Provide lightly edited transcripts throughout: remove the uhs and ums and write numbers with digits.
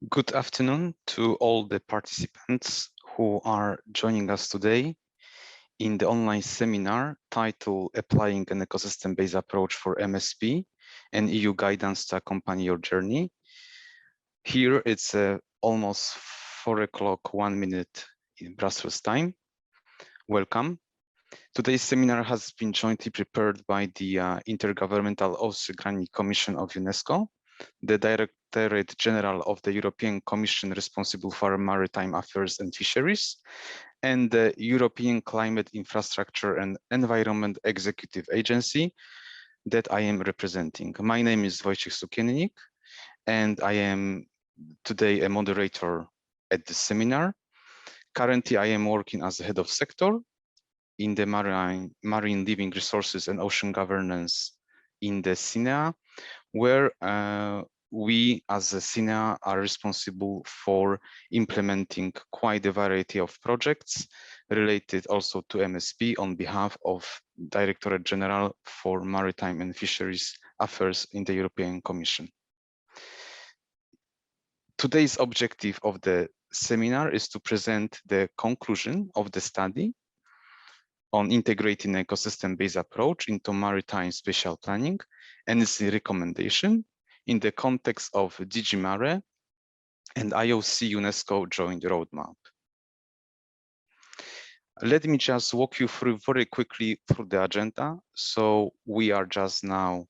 Good afternoon to all the participants who are joining us today in the online seminar titled Applying an Ecosystem-Based Approach for MSP and EU Guidance to Accompany Your Journey. Here it's almost 4 o'clock, 1 minute in Brussels time. Welcome. Today's seminar has been jointly prepared by the Intergovernmental Oceanic Commission of UNESCO, the Directorate General of the European Commission responsible for Maritime Affairs and Fisheries, and the European Climate Infrastructure and Environment Executive Agency that I am representing. My name is Wojciech Sukiennik, and I am today a moderator at the seminar. Currently, I am working as the head of sector in the marine living resources and ocean governance in the CINEA, where we as a CINEA are responsible for implementing quite a variety of projects related also to MSP on behalf of Directorate General for Maritime and Fisheries Affairs in the European Commission. Today's objective of the seminar is to present the conclusion of the study on integrating an ecosystem-based approach into maritime spatial planning and its recommendation in the context of DG MARE and IOC-UNESCO joint roadmap. Let me just walk you through very quickly through the agenda. So we are just now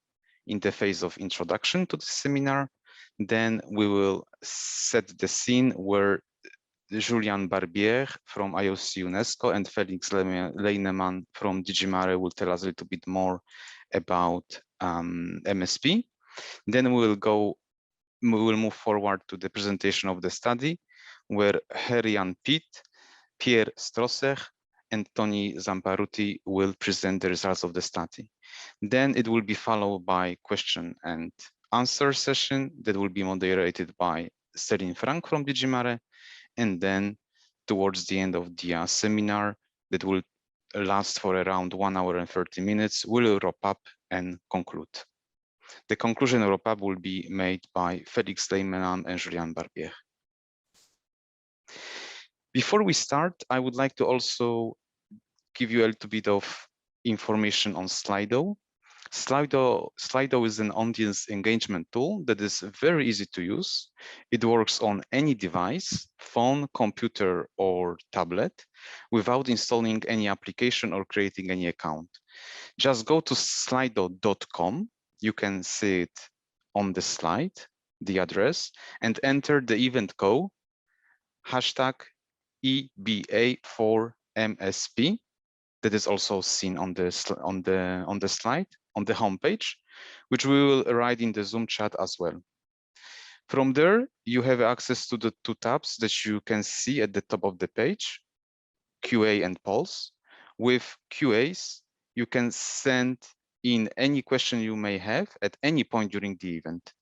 in the phase of introduction to the seminar. Then we will set the scene where Julian Barbier from IOC-UNESCO and Felix Lindmann from DG MARE will tell us a little bit more about MSP. Then we will move forward to the presentation of the study, where Herian Pitt, Pierre Strosser, and Tony Zamparuti will present the results of the study. Then it will be followed by question and answer session that will be moderated by Céline Frank from DG MARE. And then towards the end of the seminar that will last for around 1 hour and 30 minutes, we'll wrap up and conclude. The conclusion wrap up will be made by Felix Lindmann and Julian Barbier. Before we start, I would like to also give you a little bit of information on Slido. Slido is an audience engagement tool that is very easy to use. It works on any device, phone, computer, or tablet, without installing any application or creating any account. Just go to slido.com. You can see it on the slide, the address, and enter the event code, hashtag EBA for MSP. That is also seen on the slide, on the homepage, which we will write in the Zoom chat as well. From there, you have access to the 2 tabs that you can see at the top of the page, QA and polls. With QAs, you can send in any question you may have at any point during the event.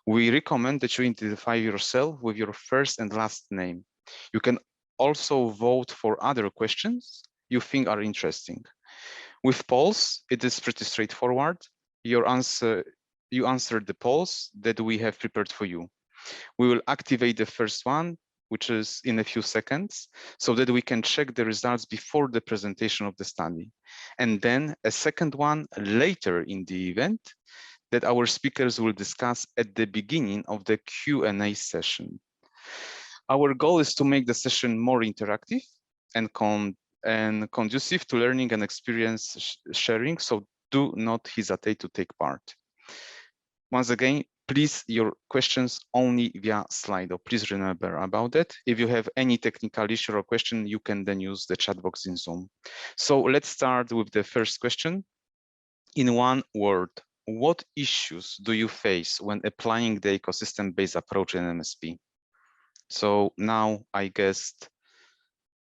We recommend that you identify yourself with your first and last name. You can also vote for other questions you think are interesting. With polls, it is pretty straightforward. You answer the polls that we have prepared for you. We will activate the first one, which is in a few seconds, so that we can check the results before the presentation of the study. And then a second one later in the event that our speakers will discuss at the beginning of the Q&A session. Our goal is to make the session more interactive and conducive to learning and experience sharing, so do not hesitate to take part. Once again, please, your questions only via Slido. Please remember about that. If you have any technical issue or question, you can then use the chat box in Zoom. So let's start with the first question. In one word, what issues do you face when applying the ecosystem-based approach in MSP? So now I guessed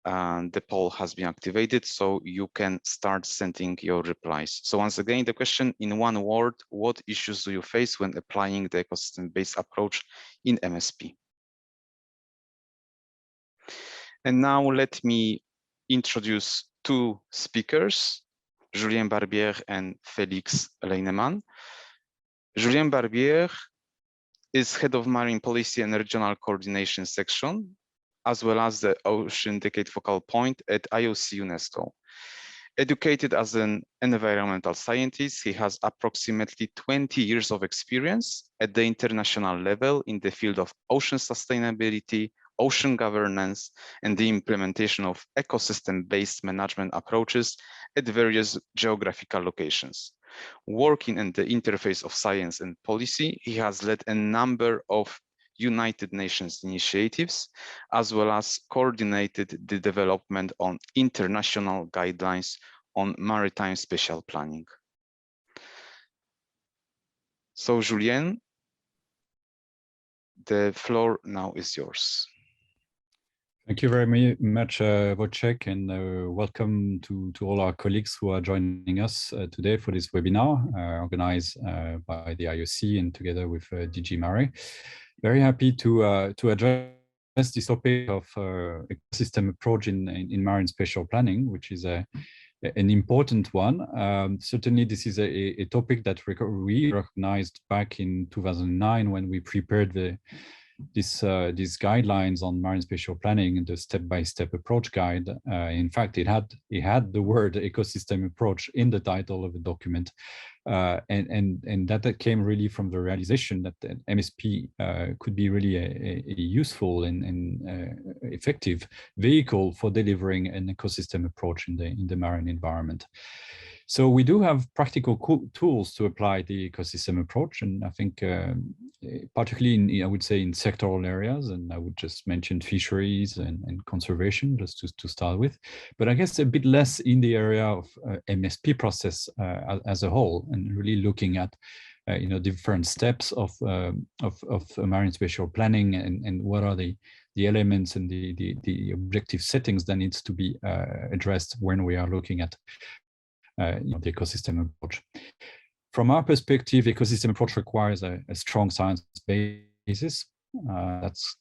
the poll has been activated, so you can start sending your replies. So once again, the question in one word, what issues do you face when applying the ecosystem-based approach in MSP? And now let me introduce 2 speakers, Julien Barbier and Felix Lindmann. Julien Barbier is head of Marine Policy and Regional Coordination Section, as well as the Ocean Decade Focal Point at IOC-UNESCO. Educated as an environmental scientist, he has approximately 20 years of experience at the international level in the field of ocean sustainability, ocean governance, and the implementation of ecosystem-based management approaches at various geographical locations. Working in the interface of science and policy, he has led a number of United Nations initiatives, as well as coordinated the development on international guidelines on maritime spatial planning. So, Julien, the floor now is yours. Thank you very much, Wojciech, and welcome to all our colleagues who are joining us today for this webinar organized by the IOC and together with DG MARE. Very happy to address this topic of ecosystem approach in marine spatial planning, which is an important one. Certainly, this is a topic that we recognized back in 2009 when we prepared these guidelines on marine spatial planning and the step-by-step approach guide. In fact, it had the word ecosystem approach in the title of the document, and that came really from the realization that the MSP could be really a useful and effective vehicle for delivering an ecosystem approach in the marine environment. So we do have practical tools to apply the ecosystem approach, and I think particularly I would say in sectoral areas, and I would just mention fisheries and conservation just to start with, but I guess a bit less in the area of MSP process as a whole, and really looking at different steps of marine spatial planning and what are the elements and the objective settings that needs to be addressed when we are looking at the ecosystem approach. From our perspective, ecosystem approach requires a strong science basis.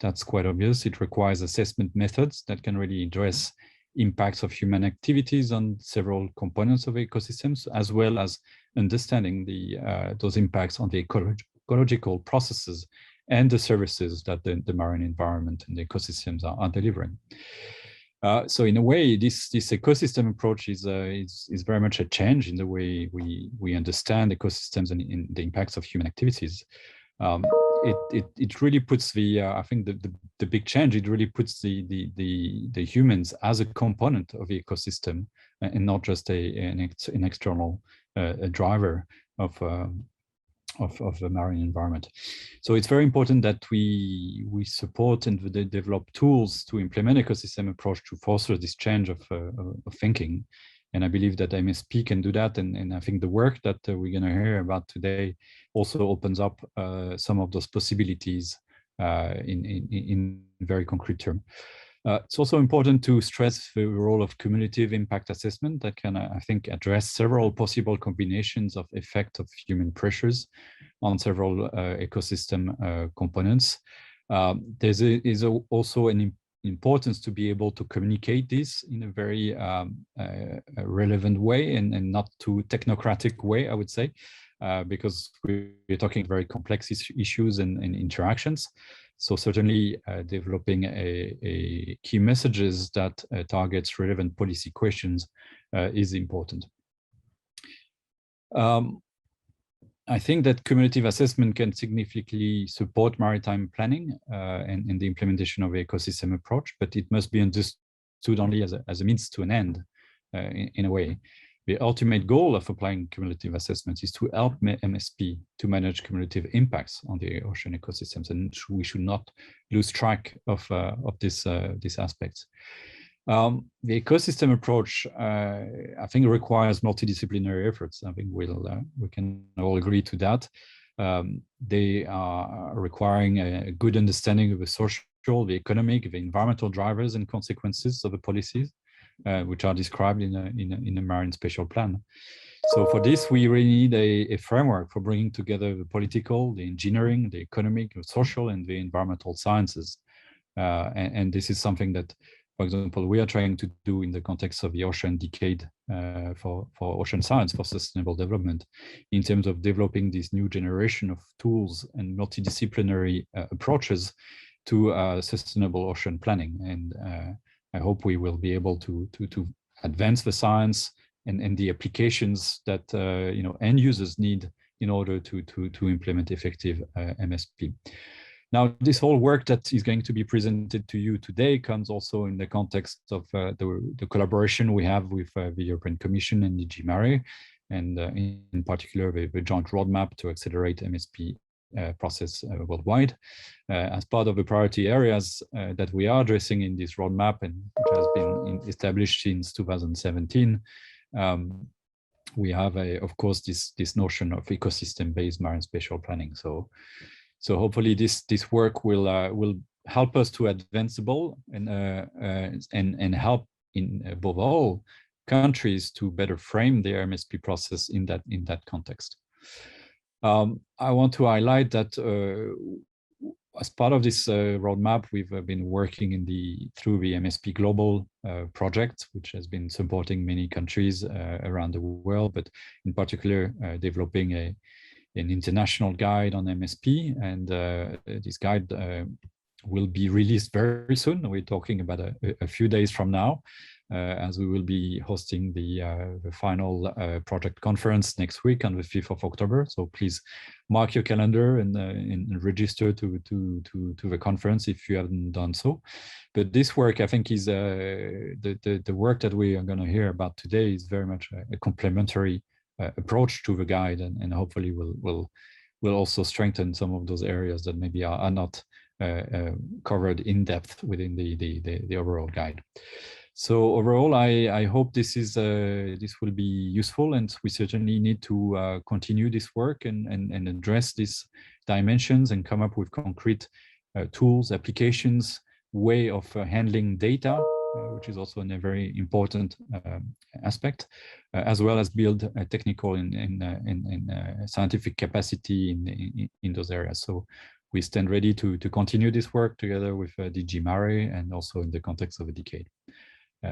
That's quite obvious. It requires assessment methods that can really address impacts of human activities on several components of ecosystems, as well as understanding those impacts on the ecological processes and the services that the marine environment and the ecosystems are delivering. So in a way, this ecosystem approach is very much a change in the way we understand ecosystems and in the impacts of human activities. It really puts I think the big change. It really puts the humans as a component of the ecosystem and not just an external driver of the marine environment. So it's very important that we support and develop tools to implement ecosystem approach to foster this change of thinking. And I believe that MSP can do that. And I think the work that we're going to hear about today also opens up some of those possibilities in very concrete terms. It's also important to stress the role of cumulative impact assessment that can, I think, address several possible combinations of effect of human pressures on several ecosystem components. There is also an importance to be able to communicate this in a very relevant way and not too technocratic way, I would say, because we're talking very complex issues and interactions. So certainly developing a key messages that targets relevant policy questions is important. I think that cumulative assessment can significantly support maritime planning and the implementation of the ecosystem approach, but it must be understood only as a means to an end in a way. The ultimate goal of applying cumulative assessments is to help MSP to manage cumulative impacts on the ocean ecosystems, and we should not lose track of this aspect. The ecosystem approach, I think, requires multidisciplinary efforts. I think we can all agree to that. They are requiring a good understanding of the social, the economic, the environmental drivers and consequences of the policies, which are described in a marine spatial plan. So for this, we really need a framework for bringing together the political, the engineering, the economic, the social, and the environmental sciences. And this is something that for example, we are trying to do in the context of the Ocean Decade for ocean science, for sustainable development, in terms of developing this new generation of tools and multidisciplinary approaches to sustainable ocean planning. And I hope we will be able to advance the science and the applications that end users need in order to implement effective MSP. Now, this whole work that is going to be presented to you today comes also in the context of the collaboration we have with the European Commission and DG MARE, and in particular the joint roadmap to accelerate MSP process worldwide. As part of the priority areas that we are addressing in this roadmap, and which has been established since 2017, we have, of course, this notion of ecosystem-based marine spatial planning. So hopefully this work will help us to advance the ball and help above all countries to better frame their MSP process in that context. I want to highlight that as part of this roadmap, we've been working through the MSP Global project, which has been supporting many countries around the world, but in particular developing an international guide on MSP, and this guide will be released very soon. We're talking about a few days from now, as we will be hosting the final project conference next week on the 5th of October. So please mark your calendar and register to the conference if you haven't done so. But this work, I think, is the work that we are going to hear about today is very much a complementary approach to the guide, and hopefully will also strengthen some of those areas that maybe are not covered in depth within the overall guide. So overall, I hope this will be useful, and we certainly need to continue this work and address these dimensions and come up with concrete tools, applications, way of handling data, which is also a very important aspect, as well as build a technical and scientific capacity in those areas. So we stand ready to continue this work together with DG MARE and also in the context of a decade.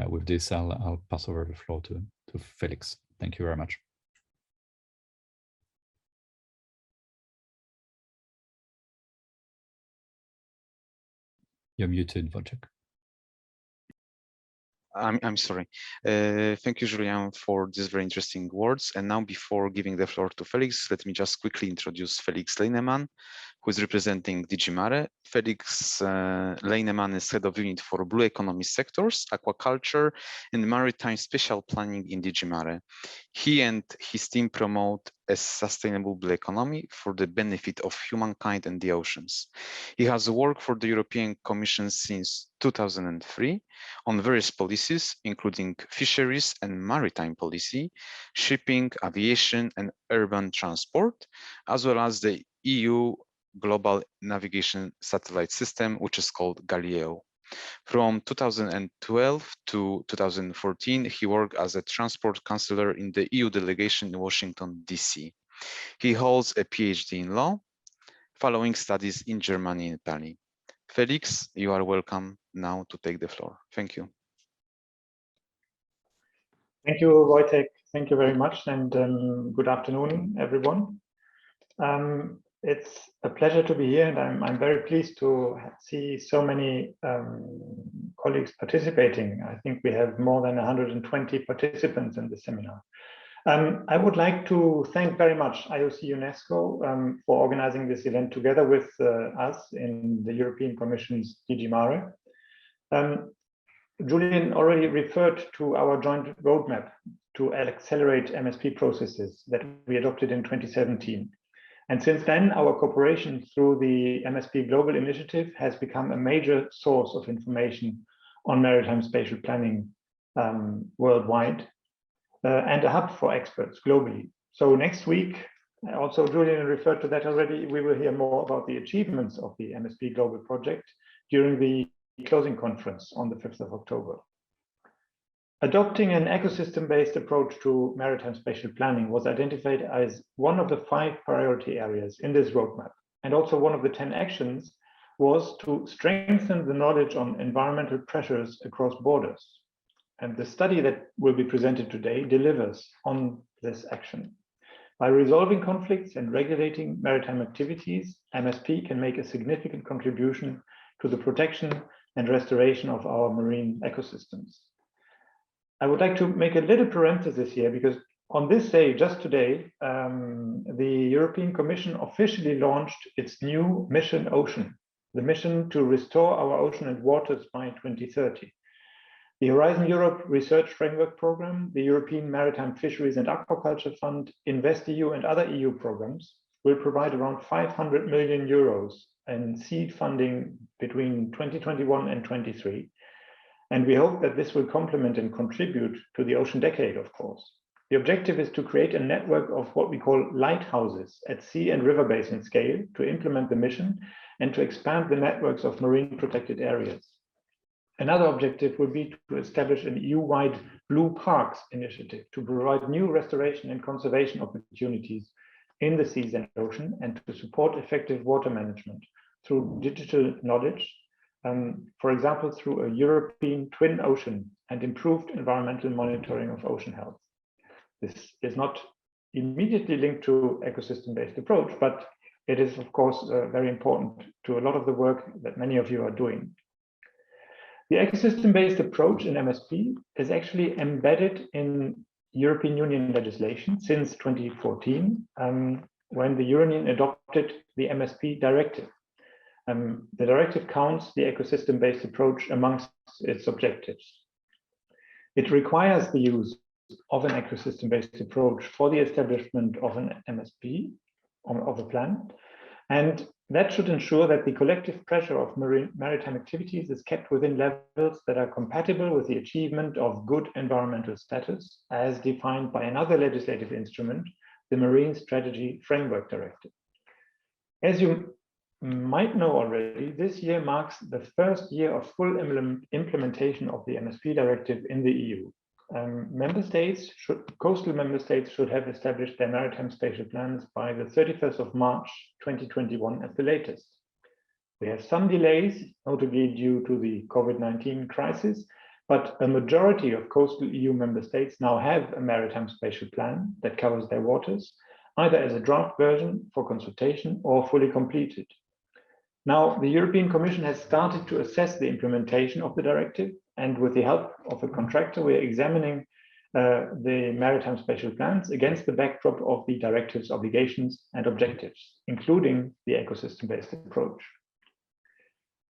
With this, I'll pass over the floor to Felix. Thank you very much. You're muted, Wojciech. I'm sorry. Thank you, Julian, for these very interesting words. And now, before giving the floor to Felix, let me just quickly introduce Felix Lindmann, who is representing DG MARE. Felix Lindmann is head of unit for blue economy sectors, aquaculture, and maritime spatial planning in DG MARE. He and his team promote a sustainable blue economy for the benefit of humankind and the oceans. He has worked for the European Commission since 2003 on various policies, including fisheries and maritime policy, shipping, aviation, and urban transport, as well as the EU Global Navigation Satellite System, which is called Galileo. From 2012 to 2014, he worked as a transport counselor in the EU delegation in Washington, DC. He holds a PhD in law, following studies in Germany and Italy. Felix, you are welcome now to take the floor. Thank you. Thank you, Wojciech. Thank you very much, and good afternoon, everyone. It's a pleasure to be here, and I'm very pleased to see so many colleagues participating. I think we have more than 120 participants in the seminar. I would like to thank very much IOC-UNESCO for organizing this event together with us in the European Commission's DG MARE. Julian already referred to our joint roadmap to accelerate MSP processes that we adopted in 2017. And since then, our cooperation through the MSP Global Initiative has become a major source of information on maritime spatial planning worldwide, and a hub for experts globally. So next week, also Julian referred to that already, we will hear more about the achievements of the MSP Global project during the closing conference on the 5th of October. Adopting an ecosystem-based approach to maritime spatial planning was identified as one of the 5 priority areas in this roadmap, and also one of the 10 actions was to strengthen the knowledge on environmental pressures across borders. And the study that will be presented today delivers on this action. By resolving conflicts and regulating maritime activities, MSP can make a significant contribution to the protection and restoration of our marine ecosystems. I would like to make a little parenthesis here, because on this day, just today, the European Commission officially launched its new mission Ocean, the mission to restore our ocean and waters by 2030. The Horizon Europe Research Framework Programme, the European Maritime Fisheries and Aquaculture Fund, InvestEU and other EU programs will provide around 500 million euros in seed funding between 2021 and 23. And we hope that this will complement and contribute to the Ocean Decade, of course. The objective is to create a network of what we call lighthouses at sea and river basin scale to implement the mission and to expand the networks of marine protected areas. Another objective would be to establish an EU-wide Blue Parks initiative to provide new restoration and conservation opportunities in the seas and ocean, and to support effective water management through digital knowledge, for example, through a European twin ocean and improved environmental monitoring of ocean health. This is not immediately linked to ecosystem-based approach, but it is, of course, very important to a lot of the work that many of you are doing. The ecosystem-based approach in MSP is actually embedded in European Union legislation since 2014, when the Union adopted the MSP directive. The directive counts the ecosystem-based approach amongst its objectives. It requires the use of an ecosystem-based approach for the establishment of an MSP, of a plan, and that should ensure that the collective pressure of maritime activities is kept within levels that are compatible with the achievement of good environmental status, as defined by another legislative instrument, the Marine Strategy Framework Directive. As you might know already, this year marks the first year of full implementation of the MSP directive in the EU. Coastal member states should have established their maritime spatial plans by the 31st of March 2021 at the latest. We have some delays, notably due to the COVID-19 crisis, but a majority of coastal EU member states now have a maritime spatial plan that covers their waters, either as a draft version for consultation or fully completed. Now, the European Commission has started to assess the implementation of the directive, and with the help of a contractor, we are examining the maritime spatial plans against the backdrop of the directive's obligations and objectives, including the ecosystem-based approach.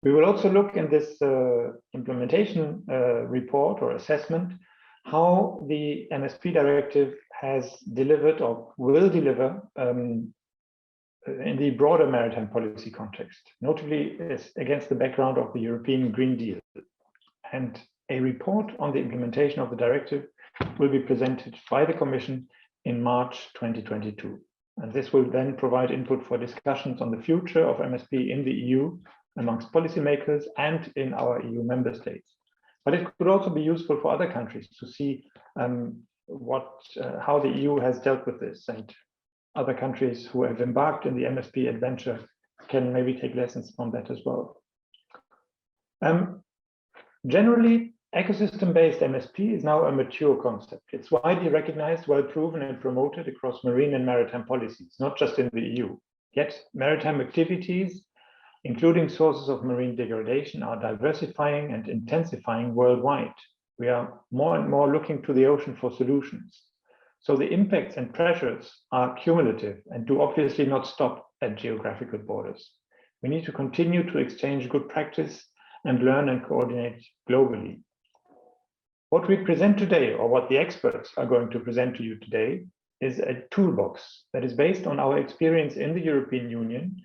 We will also look in this implementation report or assessment how the MSP directive has delivered or will deliver in the broader maritime policy context, notably against the background of the European Green Deal. And a report on the implementation of the directive will be presented by the Commission in March 2022. And this will then provide input for discussions on the future of MSP in the EU amongst policymakers and in our EU member states. But it could also be useful for other countries to see how the EU has dealt with this, and other countries who have embarked in the MSP adventure can maybe take lessons from that as well. Generally, ecosystem-based MSP is now a mature concept. It's widely recognized, well proven and promoted across marine and maritime policies, not just in the EU. Yet maritime activities, including sources of marine degradation, are diversifying and intensifying worldwide. We are more and more looking to the ocean for solutions. So the impacts and pressures are cumulative and do obviously not stop at geographical borders. We need to continue to exchange good practice and learn and coordinate globally. What we present today, or what the experts are going to present to you today, is a toolbox that is based on our experience in the European Union,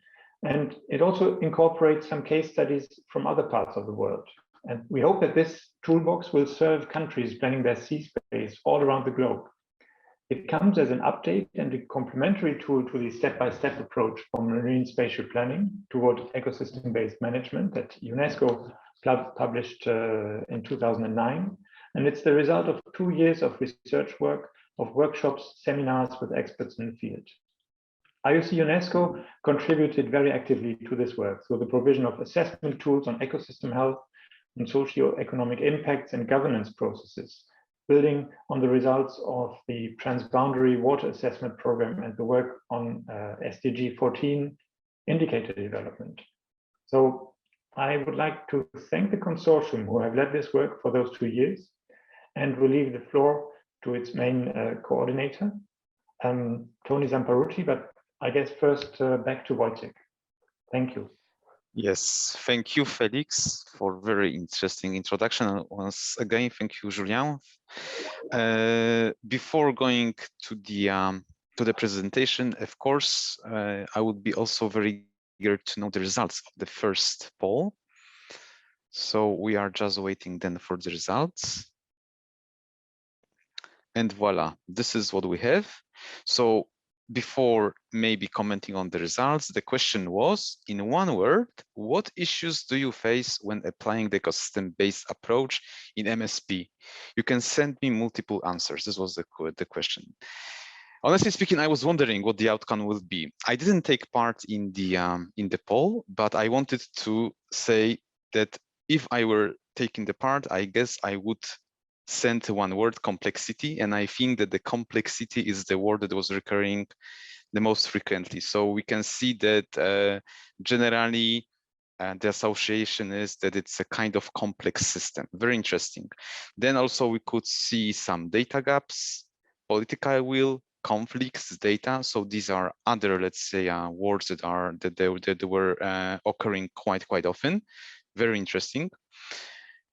and it also incorporates some case studies from other parts of the world. And we hope that this toolbox will serve countries planning their sea space all around the globe. It comes as an update and a complementary tool to the step-by-step approach for marine spatial planning toward ecosystem-based management that UNESCO published in 2009. And it's the result of 2 years of research work, of workshops, seminars with experts in the field. IOC-UNESCO contributed very actively to this work through the provision of assessment tools on ecosystem health and socio-economic impacts and governance processes, building on the results of the transboundary water assessment program and the work on SDG 14 indicator development. So I would like to thank the consortium who have led this work for those 2 years, and will leave the floor to its main coordinator, Tony Zamparucci, but I guess first back to Wojciech. Thank you. Yes, thank you, Felix, for very interesting introduction. Once again, thank you, Julien. Before going to the presentation, of course, I would be also very eager to know the results of the first poll. So we are just waiting then for the results. And voila, this is what we have. So before maybe commenting on the results, the question was, in one word, what issues do you face when applying the ecosystem-based approach in MSP? You can send me multiple answers. This was the question. Honestly speaking, I was wondering what the outcome will be. I didn't take part in the poll, but I wanted to say that if I were taking the part, I guess I would send one word, complexity, and I think that the complexity is the word that was recurring the most frequently. So we can see that generally the association is that it's a kind of complex system. Very interesting. Then also we could see some data gaps, political will, conflicts, data. So these are other, let's say, words that were occurring quite often. Very interesting.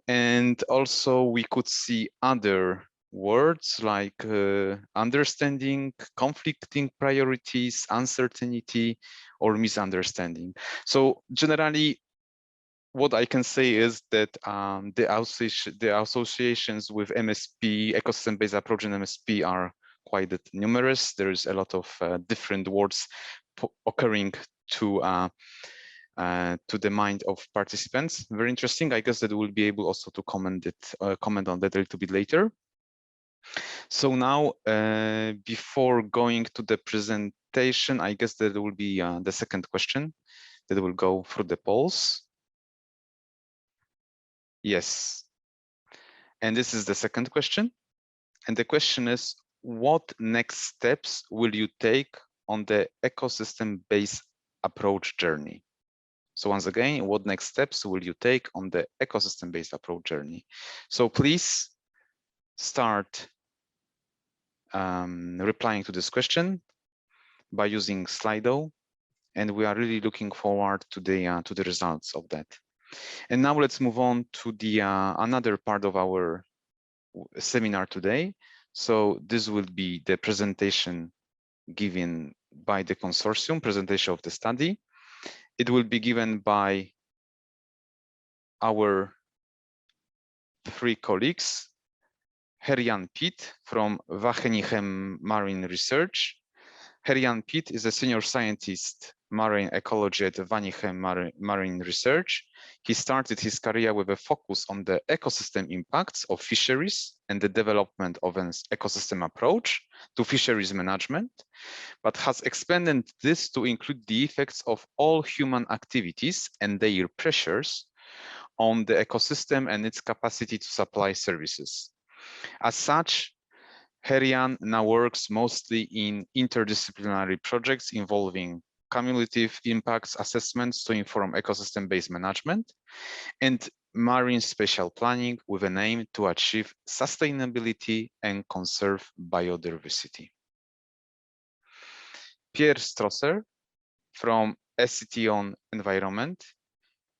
And also we could see other words like understanding, conflicting priorities, uncertainty, or misunderstanding. So generally, what I can say is that the associations with MSP, ecosystem-based approach in MSP are quite numerous. There is a lot of different words occurring to the mind of participants. Very interesting. I guess that we'll be able also to comment on that a little bit later. So now, before going to the presentation, I guess that will be the second question that will go through the polls. Yes. And this is the second question. And the question is, what next steps will you take on the ecosystem-based approach journey? So once again, what next steps will you take on the ecosystem-based approach journey? So please start replying to this question by using Slido, and we are really looking forward to the results of that. And now let's move on to the another part of our seminar today. So this will be the presentation given by the consortium, presentation of the study. It will be given by our 3 colleagues, Herjan Piet from Wageningen Marine Research. Herjan Piet is a senior scientist, marine ecology at Wageningen Marine Research. He started his career with a focus on the ecosystem impacts of fisheries and the development of an ecosystem approach to fisheries management, but has expanded this to include the effects of all human activities and their pressures on the ecosystem and its capacity to supply services. As such, Herjan now works mostly in interdisciplinary projects involving cumulative impacts assessments to inform ecosystem-based management and marine spatial planning with an aim to achieve sustainability and conserve biodiversity. Pierre Strosser from SCT on Environment.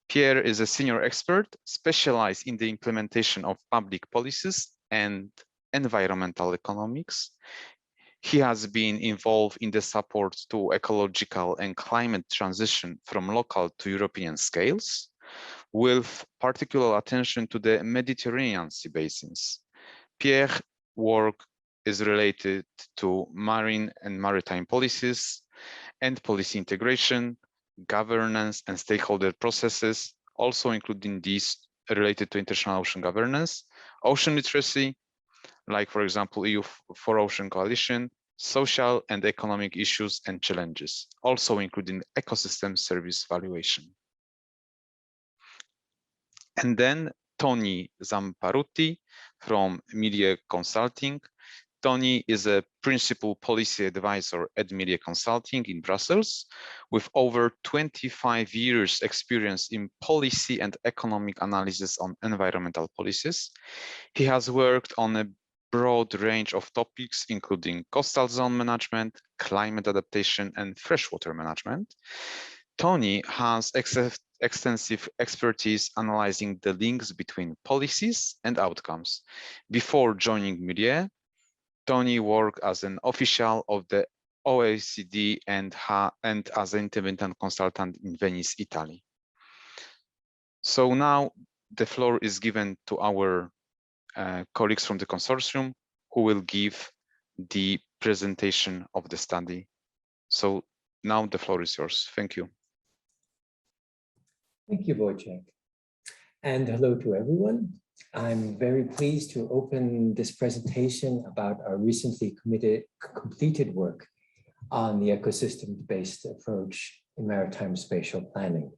Pierre is a senior expert specialized in the implementation of public policies and environmental economics. He has been involved in the support to ecological and climate transition from local to European scales, with particular attention to the Mediterranean sea basins. Pierre's work is related to marine and maritime policies and policy integration, governance and stakeholder processes, also including these related to international ocean governance, ocean literacy, like for example, EU for Ocean Coalition, social and economic issues and challenges, also including ecosystem service valuation. And then Tony Zamparutti from Media Consulting. Tony is a principal policy advisor at Media Consulting in Brussels, with over 25 years experience in policy and economic analysis on environmental policies. He has worked on a broad range of topics, including coastal zone management, climate adaptation, and freshwater management. Tony has extensive expertise analyzing the links between policies and outcomes. Before joining Media, Tony worked as an official of the OECD and as an independent consultant in Venice, Italy. So now the floor is given to our colleagues from the consortium who will give the presentation of the study. So now the floor is yours. Thank you. Thank you, Wojciech. And hello to everyone. I'm very pleased to open this presentation about our recently completed work on the ecosystem-based approach in maritime spatial planning.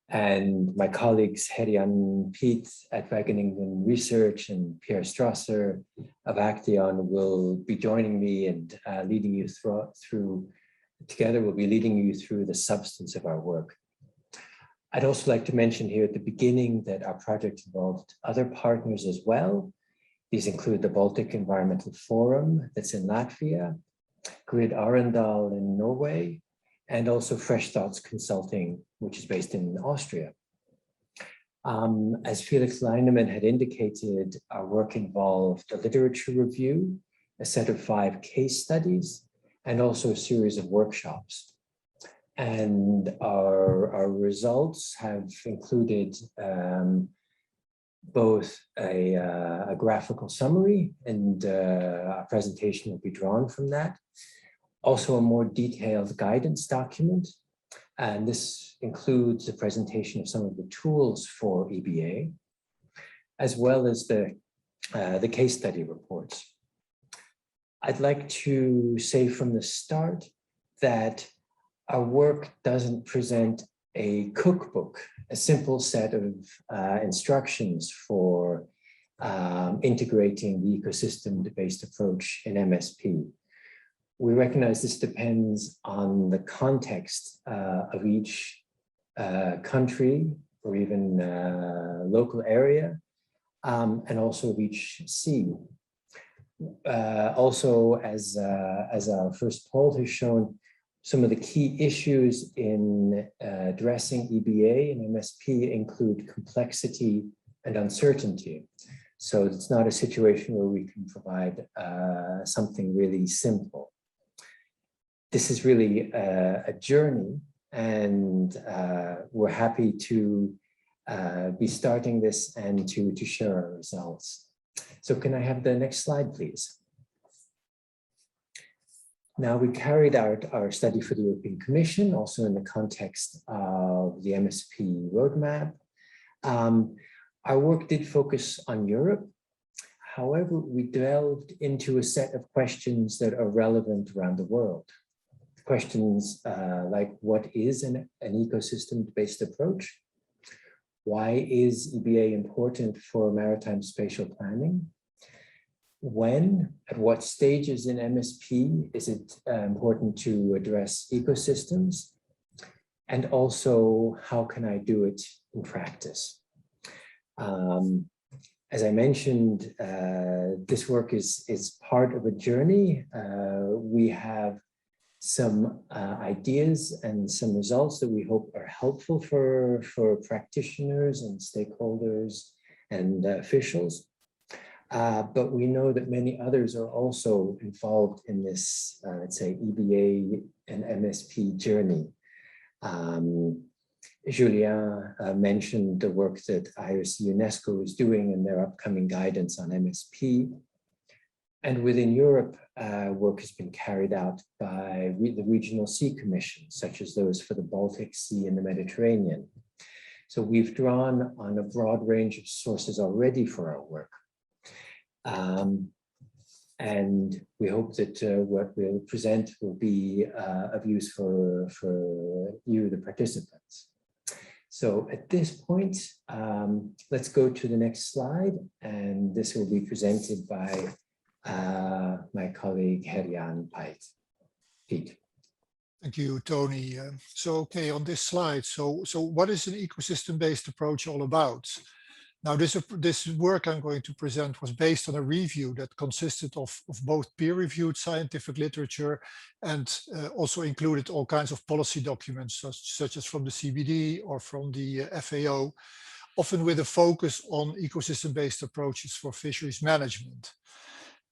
And my colleagues Herian Piet at Wageningen Research and Pierre Strasser of Action will be joining me and leading you together we'll be leading you through the substance of our work. I'd also like to mention here at the beginning that our project involved other partners as well. These include the Baltic Environmental Forum that's in Latvia, Grid Arendal in Norway, and also Fresh Thoughts Consulting, which is based in Austria. As Felix Lindmann had indicated, our work involved a literature review, a set of 5 case studies, and also a series of workshops. And our results have included both a graphical summary, and a presentation will be drawn from that. Also a more detailed guidance document. And this includes a presentation of some of the tools for EBA, as well as the case study reports. I'd like to say from the start that our work doesn't present a cookbook, a simple set of instructions for integrating the ecosystem-based approach in MSP. We recognize this depends on the context of each country or even local area, and also of each sea. Also, as our first poll has shown, some of the key issues in addressing EBA and MSP include complexity and uncertainty. So it's not a situation where we can provide something really simple. This is really a journey, and we're happy to be starting this and to share our results. So can I have the next slide, please? Now, we carried out our study for the European Commission, also in the context of the MSP roadmap. Our work did focus on Europe. However, we delved into a set of questions that are relevant around the world. Questions like, what is an ecosystem-based approach? Why is EBA important for maritime spatial planning? When, at what stages in MSP is it important to address ecosystems? And also, how can I do it in practice? As I mentioned, this work is part of a journey. We have some ideas and some results that we hope are helpful for practitioners and stakeholders and officials. But we know that many others are also involved in this, let's say, EBA and MSP journey. Julien mentioned the work that IOC-UNESCO is doing in their upcoming guidance on MSP. And within Europe, work has been carried out by the regional sea commissions, such as those for the Baltic Sea and the Mediterranean. So we've drawn on a broad range of sources already for our work. And we hope that what we'll present will be of use for you, the participants. So at this point, let's go to the next slide, and this will be presented by my colleague Herjan Piet. Thank you, Tony. Okay, on this slide, so what is an ecosystem-based approach all about? Now, this work I'm going to present was based on a review that consisted of both peer-reviewed scientific literature and also included all kinds of policy documents, such as from the CBD or from the FAO, often with a focus on ecosystem-based approaches for fisheries management.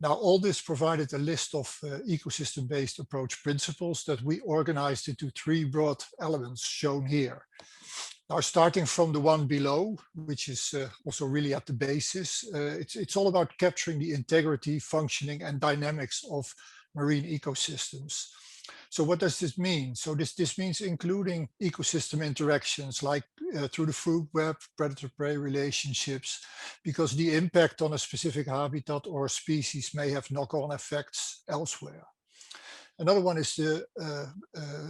Now, all this provided a list of ecosystem-based approach principles that we organized into 3 broad elements shown here. Now, starting from the one below, which is also really at the basis, it's all about capturing the integrity, functioning, and dynamics of marine ecosystems. So what does this mean? So this means including ecosystem interactions like through the food web, predator-prey relationships, because the impact on a specific habitat or species may have knock-on effects elsewhere. Another one is to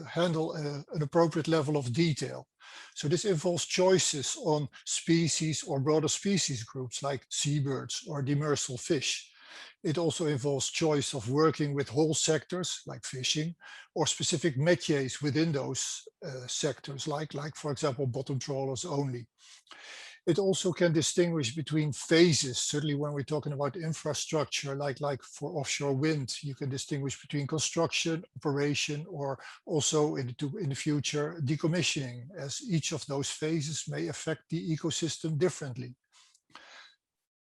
handle an appropriate level of detail. So this involves choices on species or broader species groups like seabirds or demersal fish. It also involves choice of working with whole sectors like fishing or specific métiers within those sectors like for example, bottom trawlers only. It also can distinguish between phases. Certainly when we're talking about infrastructure, like for offshore wind, you can distinguish between construction, operation, or also in the future, decommissioning, as each of those phases may affect the ecosystem differently.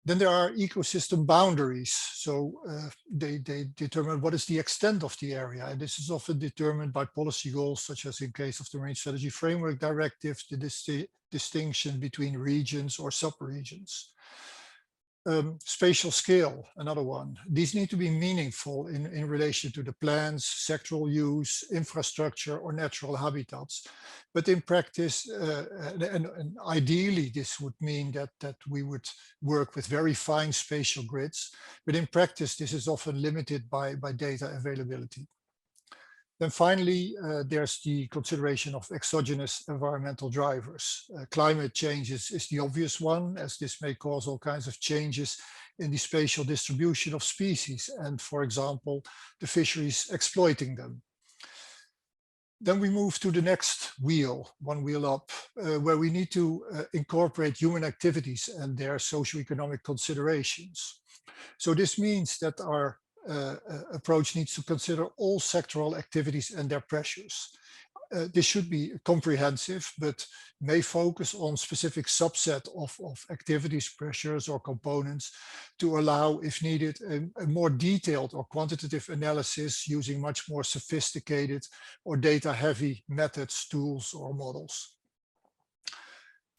Then there are ecosystem boundaries. So they determine what is the extent of the area. And this is often determined by policy goals, such as in case of the Marine Strategy Framework Directive, the distinction between regions or sub-regions. Spatial scale, another one. These need to be meaningful in relation to the plans, sectoral use, infrastructure, or natural habitats. But in practice, and ideally, this would mean that we would work with very fine spatial grids. But in practice, this is often limited by data availability. Then finally, there's the consideration of exogenous environmental drivers. Climate change is the obvious one, as this may cause all kinds of changes in the spatial distribution of species and, for example, the fisheries exploiting them. Then we move to the next wheel, one wheel up, where we need to incorporate human activities and their socioeconomic considerations. So this means that our approach needs to consider all sectoral activities and their pressures. This should be comprehensive, but may focus on specific subset of activities, pressures, or components to allow, if needed, a more detailed or quantitative analysis using much more sophisticated or data-heavy methods, tools, or models.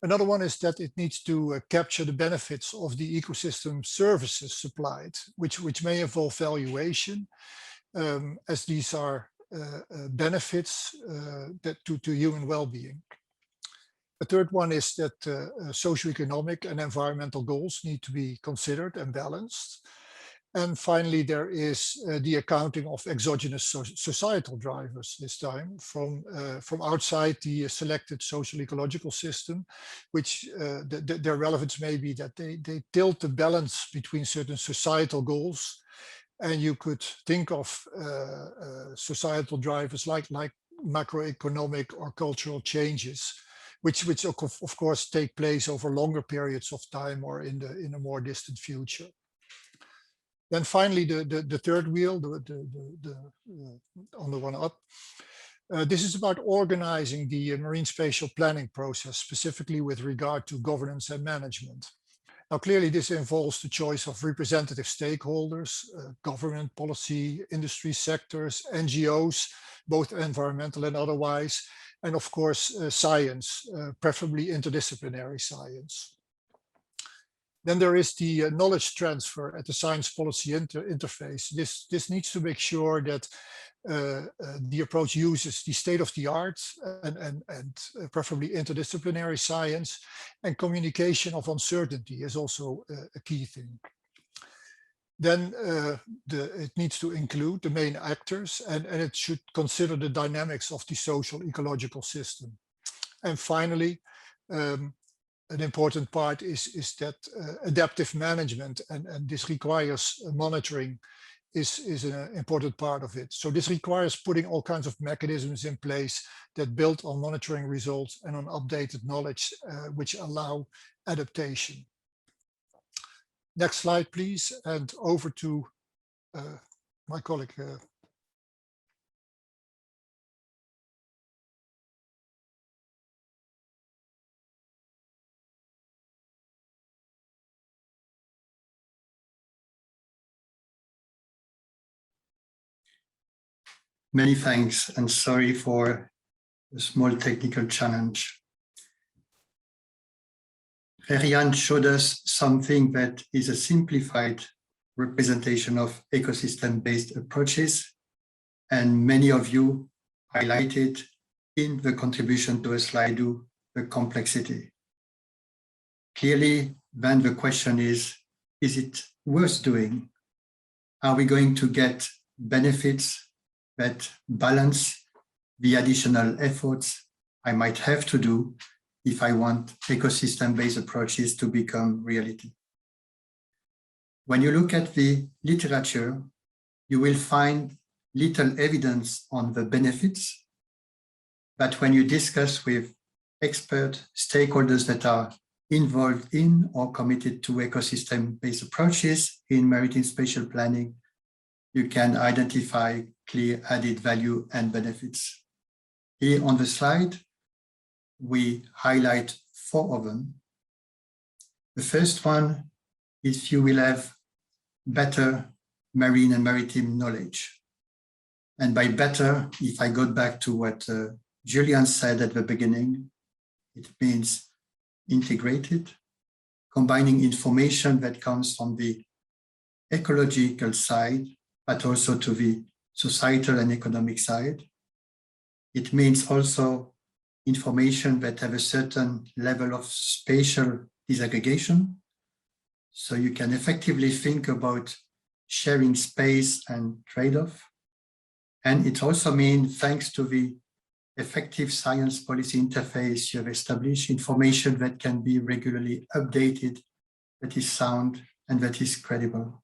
Another one is that it needs to capture the benefits of the ecosystem services supplied, which may involve valuation, as these are benefits to human well-being. A third one is that socioeconomic and environmental goals need to be considered and balanced. And finally, there is the accounting of exogenous societal drivers this time from outside the selected social ecological system, which their relevance may be that they tilt the balance between certain societal goals. And you could think of societal drivers like macroeconomic or cultural changes, which of course take place over longer periods of time or in a more distant future. Then finally, the third wheel, on the one up, this is about organizing the marine spatial planning process, specifically with regard to governance and management. Now, clearly, this involves the choice of representative stakeholders, government, policy, industry sectors, NGOs, both environmental and otherwise, and of course, science, preferably interdisciplinary science. Then there is the knowledge transfer at the science policy interface. This needs to make sure that the approach uses the state-of-the-art and preferably interdisciplinary science, and communication of uncertainty is also a key thing. Then it needs to include the main actors, and it should consider the dynamics of the social ecological system. And finally, an important part is that adaptive management, and this requires monitoring is an important part of it. So this requires putting all kinds of mechanisms in place that build on monitoring results and on updated knowledge, which allow adaptation. Next slide, please, and over to my colleague. Many thanks, and sorry for a small technical challenge. Rerian showed us something that is a simplified representation of ecosystem-based approaches, and many of you highlighted in the contribution to a slide the complexity. Clearly, then the question is it worth doing? Are we going to get benefits that balance the additional efforts I might have to do if I want ecosystem-based approaches to become reality? When you look at the literature, you will find little evidence on the benefits, but when you discuss with expert stakeholders that are involved in or committed to ecosystem-based approaches in maritime spatial planning, you can identify clear added value and benefits. Here on the slide, we highlight 4 of them. The first one is you will have better marine and maritime knowledge. And by better, if I go back to what Julian said at the beginning, it means integrated, combining information that comes from the ecological side, but also to the societal and economic side. It means also information that have a certain level of spatial disaggregation. So you can effectively think about sharing space and trade-off. And it also means, thanks to the effective science policy interface you have established, information that can be regularly updated, that is sound and that is credible.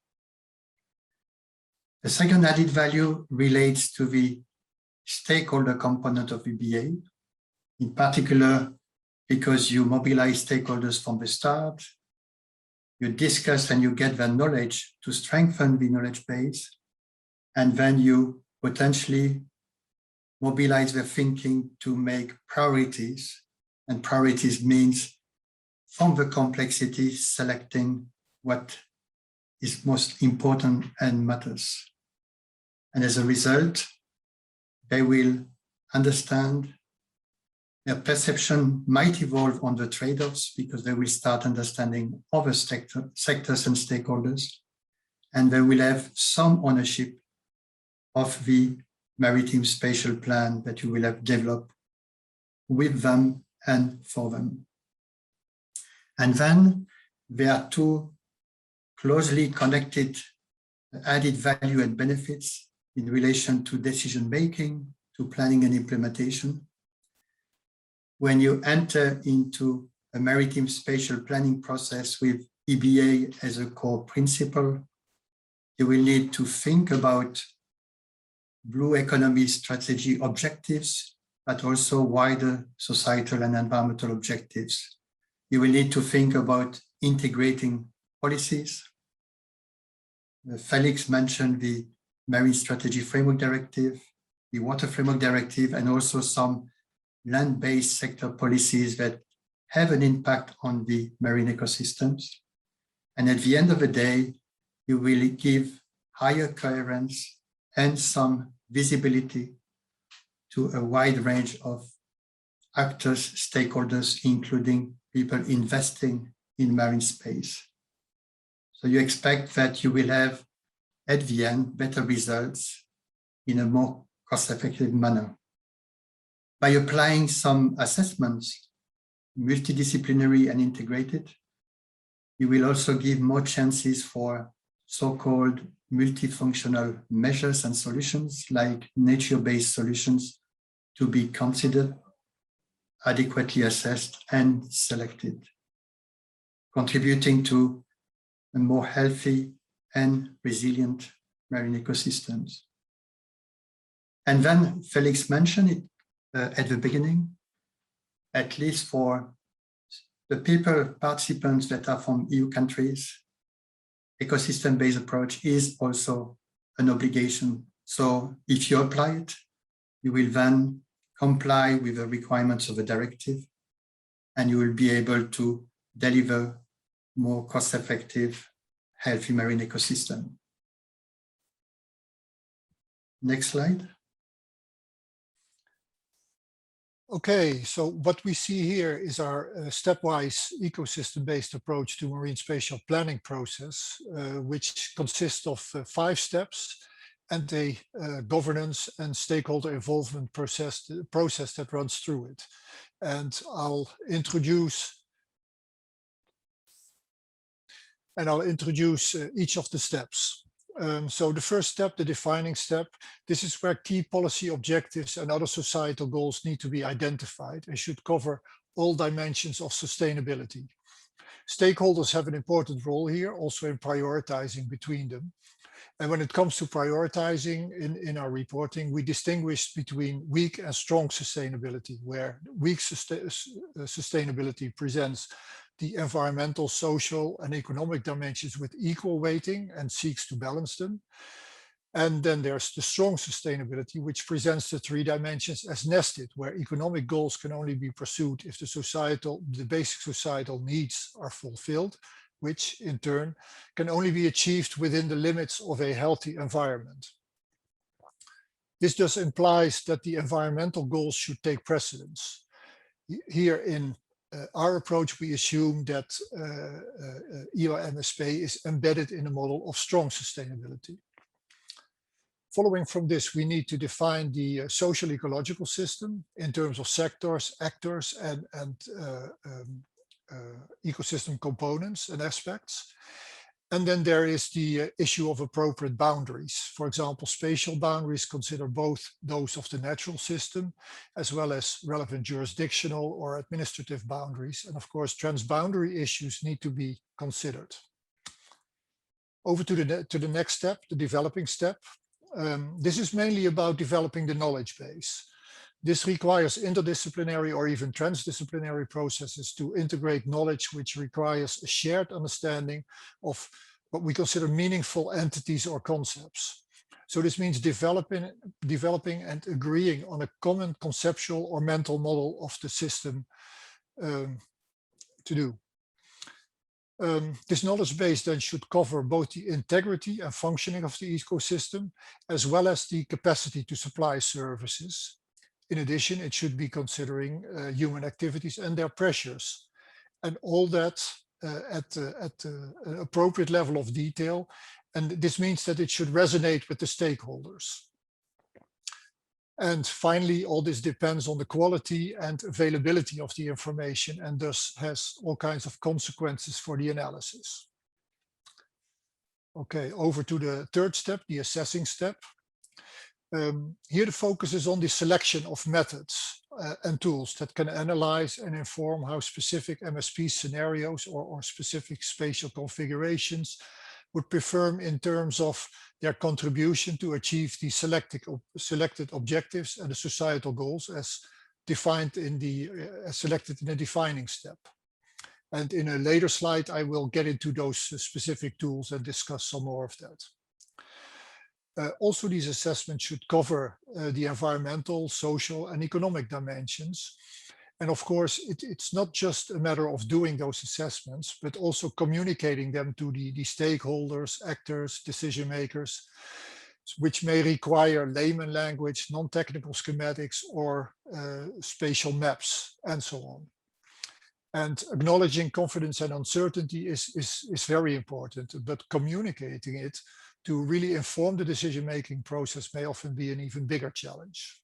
The second added value relates to the stakeholder component of EBA, in particular, because you mobilize stakeholders from the start, you discuss and you get their knowledge to strengthen the knowledge base, and then you potentially mobilize their thinking to make priorities, and priorities means from the complexity selecting what is most important and matters. And as a result, they will understand, their perception might evolve on the trade-offs because they will start understanding other sectors and stakeholders, and they will have some ownership of the maritime spatial plan that you will have developed with them and for them. And then there are 2 closely connected added value and benefits in relation to decision-making, to planning and implementation. When you enter into a maritime spatial planning process with EBA as a core principle, you will need to think about blue economy strategy objectives, but also wider societal and environmental objectives. You will need to think about integrating policies. Felix mentioned the Marine Strategy Framework Directive, the Water Framework Directive, and also some land-based sector policies that have an impact on the marine ecosystems. And at the end of the day, you will give higher coherence and some visibility to a wide range of actors, stakeholders, including people investing in marine space. So you expect that you will have, at the end, better results in a more cost-effective manner. By applying some assessments, multidisciplinary and integrated, you will also give more chances for so-called multifunctional measures and solutions like nature-based solutions to be considered, adequately assessed and selected, contributing to a more healthy and resilient marine ecosystems. And then Felix mentioned it at the beginning, at least for the people, participants that are from EU countries, ecosystem-based approach is also an obligation. So if you apply it, you will then comply with the requirements of the directive, and you will be able to deliver more cost-effective, healthy marine ecosystem. Next slide. Okay, so what we see here is our stepwise ecosystem-based approach to marine spatial planning process, which consists of 5 steps and a governance and stakeholder involvement process that runs through it. And I'll introduce each of the steps. So the first step, the defining step, this is where key policy objectives and other societal goals need to be identified and should cover all dimensions of sustainability. Stakeholders have an important role here, also in prioritizing between them. And when it comes to prioritizing in our reporting, we distinguish between weak and strong sustainability, where weak sustainability presents the environmental, social, and economic dimensions with equal weighting and seeks to balance them. And then there's the strong sustainability, which presents the 3 dimensions as nested, where economic goals can only be pursued if the basic societal needs are fulfilled, which in turn can only be achieved within the limits of a healthy environment. This just implies that the environmental goals should take precedence. Here in our approach, we assume that EBA MSP is embedded in a model of strong sustainability. Following from this, we need to define the social ecological system in terms of sectors, actors, and ecosystem components and aspects. And then there is the issue of appropriate boundaries. For example, spatial boundaries consider both those of the natural system as well as relevant jurisdictional or administrative boundaries. And of course, transboundary issues need to be considered. Over to the next step, the developing step. This is mainly about developing the knowledge base. This requires interdisciplinary or even transdisciplinary processes to integrate knowledge, which requires a shared understanding of what we consider meaningful entities or concepts. So this means developing and agreeing on a common conceptual or mental model of the system to do. This knowledge base then should cover both the integrity and functioning of the ecosystem, as well as the capacity to supply services. In addition, it should be considering human activities and their pressures, and all that at an appropriate level of detail. And this means that it should resonate with the stakeholders. And finally, all this depends on the quality and availability of the information, and thus has all kinds of consequences for the analysis. Okay, over to the third step, the assessing step. Here the focus is on the selection of methods and tools that can analyze and inform how specific MSP scenarios or specific spatial configurations would perform in terms of their contribution to achieve the selected objectives and the societal goals as defined in the selected in the defining step. And in a later slide, I will get into those specific tools and discuss some more of that. Also, these assessments should cover the environmental, social, and economic dimensions. And of course, it's not just a matter of doing those assessments, but also communicating them to the stakeholders, actors, decision makers, which may require layman language, non-technical schematics, or spatial maps, and so on. And acknowledging confidence and uncertainty is very important, but communicating it to really inform the decision-making process may often be an even bigger challenge.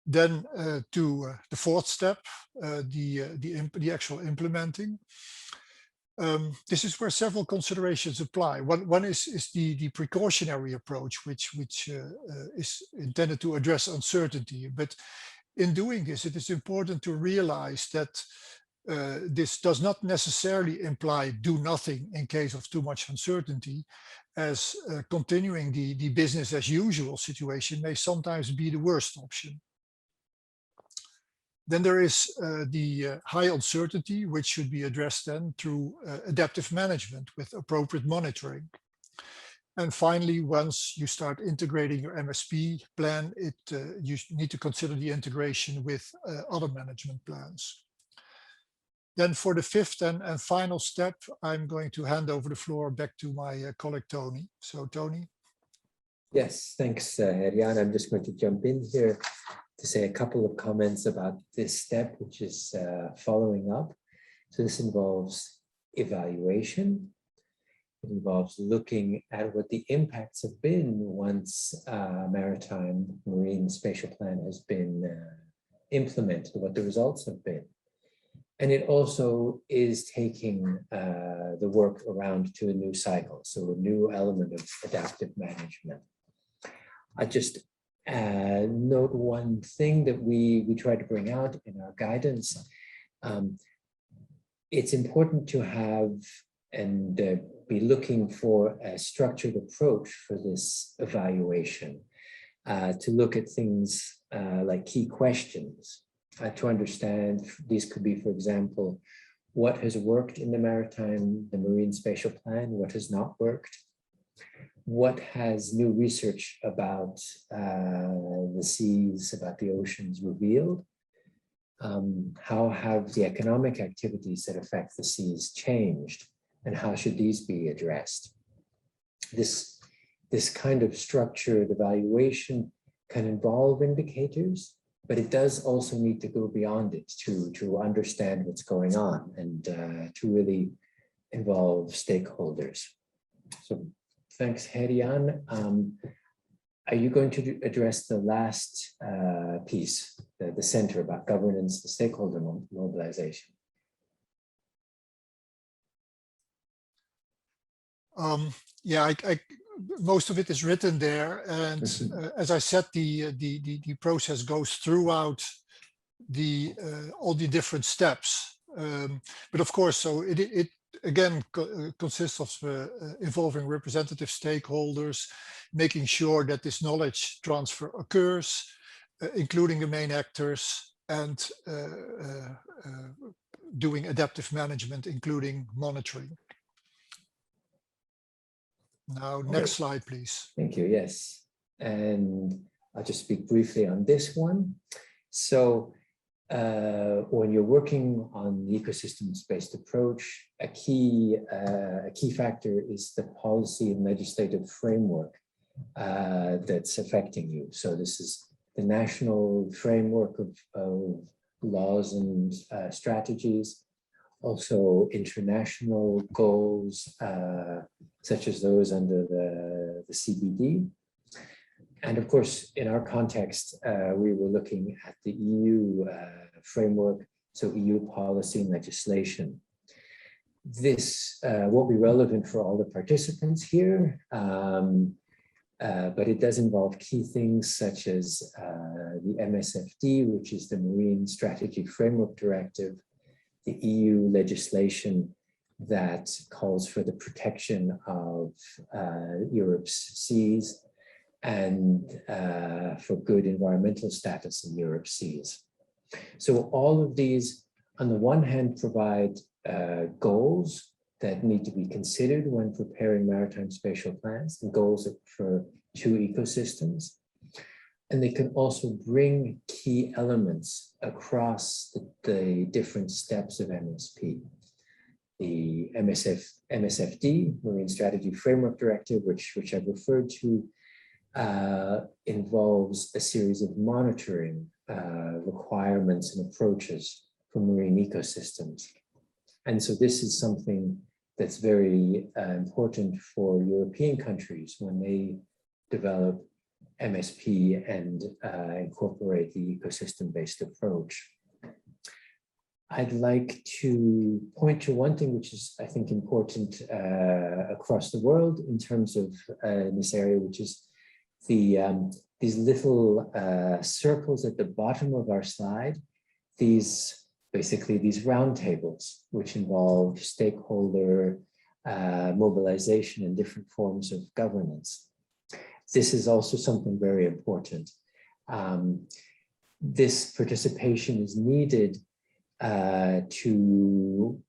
Then to the fourth step, the actual implementing. This is where several considerations apply. One is the precautionary approach, which is intended to address uncertainty. But in doing this, it is important to realize that this does not necessarily imply do nothing in case of too much uncertainty, as continuing the business as usual situation may sometimes be the worst option. Then there is the high uncertainty, which should be addressed then through adaptive management with appropriate monitoring. And finally, once you start integrating your MSP plan, you need to consider the integration with other management plans. Then for the fifth and final step, I'm going to hand over the floor back to my colleague, Tony. So Tony. Yes, thanks, Herjan. I'm just going to jump in here to say a couple of comments about this step, which is following up. So this involves evaluation. It involves looking at what the impacts have been once Maritime Marine Spatial Plan has been implemented, what the results have been. And it also is taking the work around to a new cycle, so a new element of adaptive management. I just note one thing that we try to bring out in our guidance. It's important to have and be looking for a structured approach for this evaluation, to look at things like key questions, to understand. These could be, for example, what has worked in the Marine Spatial Plan, what has not worked, what has new research about the seas, about the oceans revealed, how have the economic activities that affect the seas changed, and how should these be addressed. This kind of structured evaluation can involve indicators, but it does also need to go beyond it to understand what's going on and to really involve stakeholders. So thanks, Herjan. Are you going to address the last piece, the center about governance, the stakeholder mobilization? Yeah, most of it is written there, and as I said, the process goes throughout all the different steps. But of course, so it again consists of involving representative stakeholders, making sure that this knowledge transfer occurs, including the main actors, and doing adaptive management, including monitoring. Now, next slide, please. Thank you. Yes. And I'll just speak briefly on this one. So when you're working on the ecosystem-based approach, a key factor is the policy and legislative framework that's affecting you. So this is the national framework of laws and strategies, also international goals, such as those under the CBD. And of course, in our context, we were looking at the EU framework, so EU policy and legislation. This won't be relevant for all the participants here, but it does involve key things such as the MSFD, which is the Marine Strategy Framework Directive, the EU legislation that calls for the protection of Europe's seas and for good environmental status in Europe's seas. So all of these, on the one hand, provide goals that need to be considered when preparing maritime spatial plans, and goals for two ecosystems. And they can also bring key elements across the different steps of MSP. The MSFD, Marine Strategy Framework Directive, which I've referred to, involves a series of monitoring requirements and approaches for marine ecosystems. And so this is something that's very important for European countries when they develop MSP and incorporate the ecosystem-based approach. I'd like to point to one thing which is, I think, important across the world in terms of in this area, which is these little circles at the bottom of our slide. Basically these roundtables, which involve stakeholder mobilization and different forms of governance. This is also something very important. This participation is needed to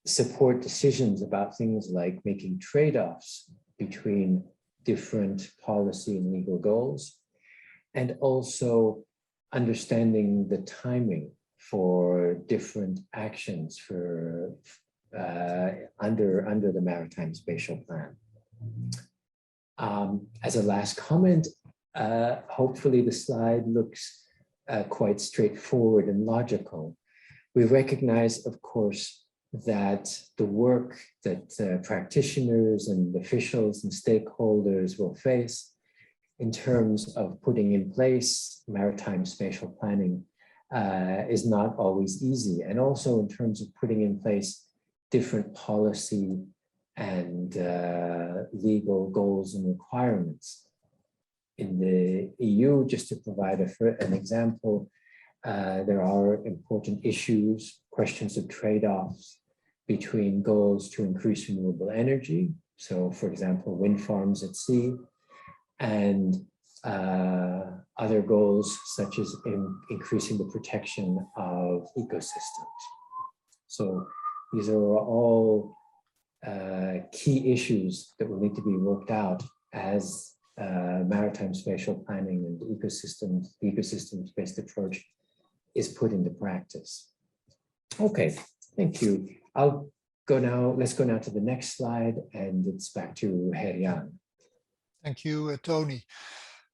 support decisions about things like making trade-offs between different policy and legal goals, and also understanding the timing for different actions for under the Maritime Spatial Plan. As a last comment, hopefully the slide looks quite straightforward and logical. We recognize, of course, that the work that practitioners and officials and stakeholders will face in terms of putting in place maritime spatial planning is not always easy, and also in terms of putting in place different policy and legal goals and requirements. In the EU, just to provide an example, there are important issues, questions of trade-offs between goals to increase renewable energy. So, for example, wind farms at sea, and other goals such as increasing the protection of ecosystems. So these are all key issues that will need to be worked out as maritime spatial planning and the ecosystems-based approach is put into practice. Okay, thank you. Let's go now to the next slide, and it's back to Herian. Thank you, Tony.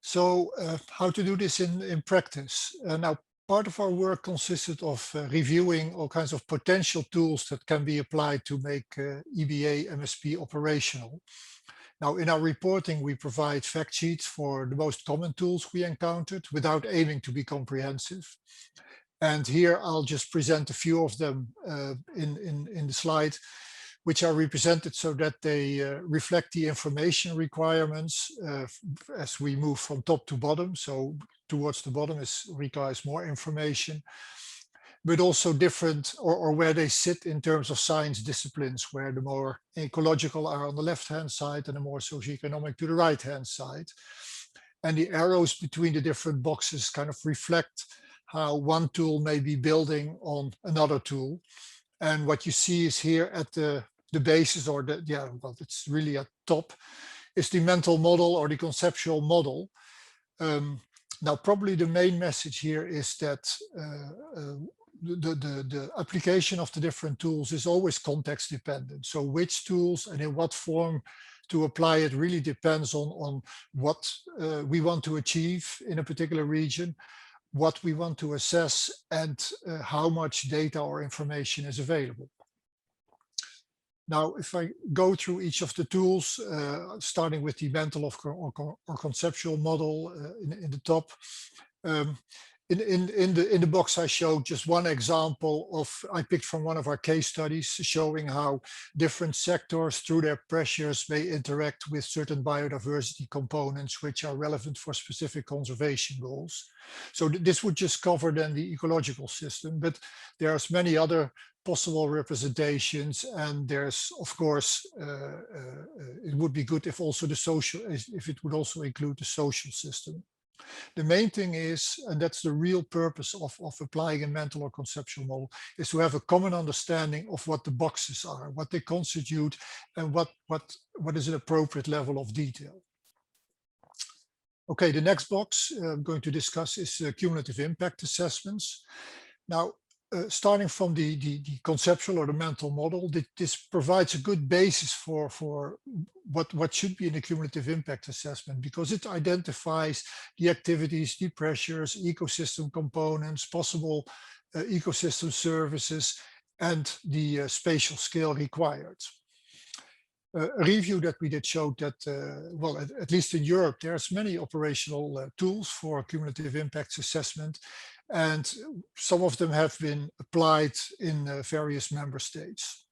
So how to do this in practice? Now, part of our work consisted of reviewing all kinds of potential tools that can be applied to make EBA MSP operational. Now, in our reporting, we provide fact sheets for the most common tools we encountered without aiming to be comprehensive. And here I'll just present a few of them in the slide, which are represented so that they reflect the information requirements as we move from top to bottom. So towards the bottom requires more information, but also different or where they sit in terms of science disciplines, where the more ecological are on the left-hand side and the more socioeconomic to the right-hand side. And the arrows between the different boxes kind of reflect how one tool may be building on another tool. And what you see is here at the basis, or it's really at top, is the mental model or the conceptual model. Now, probably the main message here is that the application of the different tools is always context dependent. So which tools and in what form to apply it really depends on what we want to achieve in a particular region, what we want to assess, and how much data or information is available. Now, if I go through each of the tools, starting with the mental or conceptual model in the top, in the box I showed just one example I picked from one of our case studies showing how different sectors through their pressures may interact with certain biodiversity components which are relevant for specific conservation goals. So this would just cover then the ecological system, but there's many other possible representations, and there's, of course, it would be good if also if it would also include the social system. The main thing is, and that's the real purpose of applying a mental or conceptual model, is to have a common understanding of what the boxes are, what they constitute, and what is an appropriate level of detail. Okay, the next box I'm going to discuss is cumulative impact assessments. Now, starting from the conceptual or the mental model, this provides a good basis for what should be in a cumulative impact assessment, because it identifies the activities, the pressures, ecosystem components, possible ecosystem services, and the spatial scale required. A review that we did showed that, well, at least in Europe, there's many operational tools for cumulative impacts assessment. And some of them have been applied in various member states.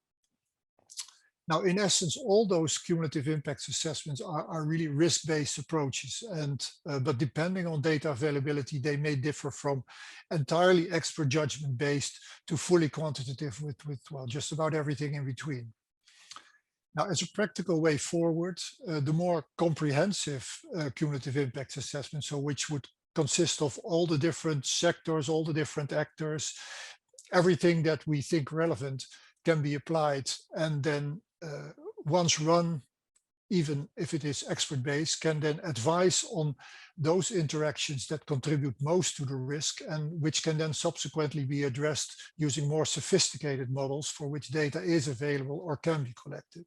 Now, in essence, all those cumulative impacts assessments are really risk-based approaches, and but depending on data availability, they may differ from entirely expert judgment-based to fully quantitative with well, just about everything in between. Now, as a practical way forward, the more comprehensive cumulative impacts assessment, so which would consist of all the different sectors, all the different actors, everything that we think relevant can be applied, and then once run, even if it is expert-based, can then advise on those interactions that contribute most to the risk and which can then subsequently be addressed using more sophisticated models for which data is available or can be collected.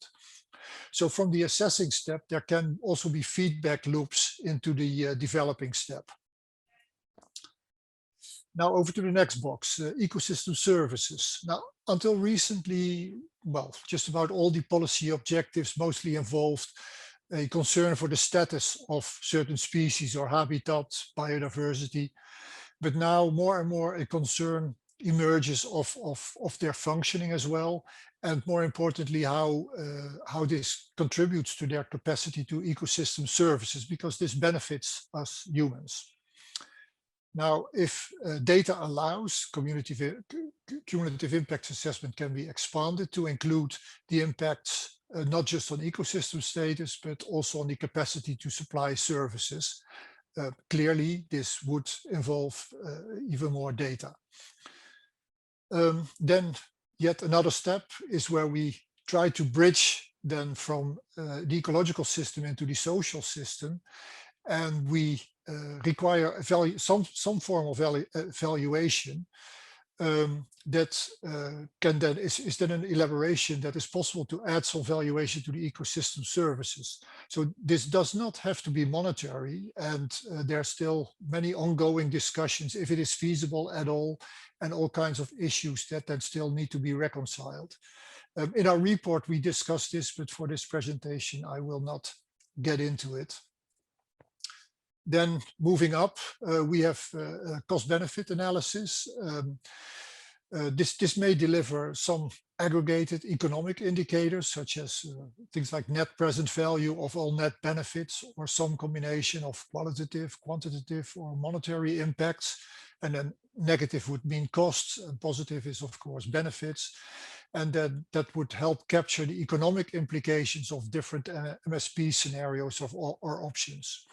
So from the assessing step, there can also be feedback loops into the developing step. Now over to the next box, ecosystem services. Now, until recently, well, just about all the policy objectives mostly involved a concern for the status of certain species or habitats, biodiversity. But now more and more a concern emerges of their functioning as well. And more importantly, how this contributes to their capacity to ecosystem services, because this benefits us humans. Now, if data allows, cumulative impact assessment can be expanded to include the impacts not just on ecosystem status, but also on the capacity to supply services. Clearly, this would involve even more data. Then yet another step is where we try to bridge then from the ecological system into the social system, and we require some form of valuation that can then is then an elaboration that is possible to add some valuation to the ecosystem services. So this does not have to be monetary, and there are still many ongoing discussions if it is feasible at all, and all kinds of issues that then still need to be reconciled. In our report, we discussed this, but for this presentation, I will not get into it. Then moving up, we have cost-benefit analysis. This may deliver some aggregated economic indicators, such as things like net present value of all net benefits, or some combination of qualitative, quantitative, or monetary impacts. And then negative would mean costs, and positive is, of course, benefits. And then that would help capture the economic implications of different MSP scenarios or options.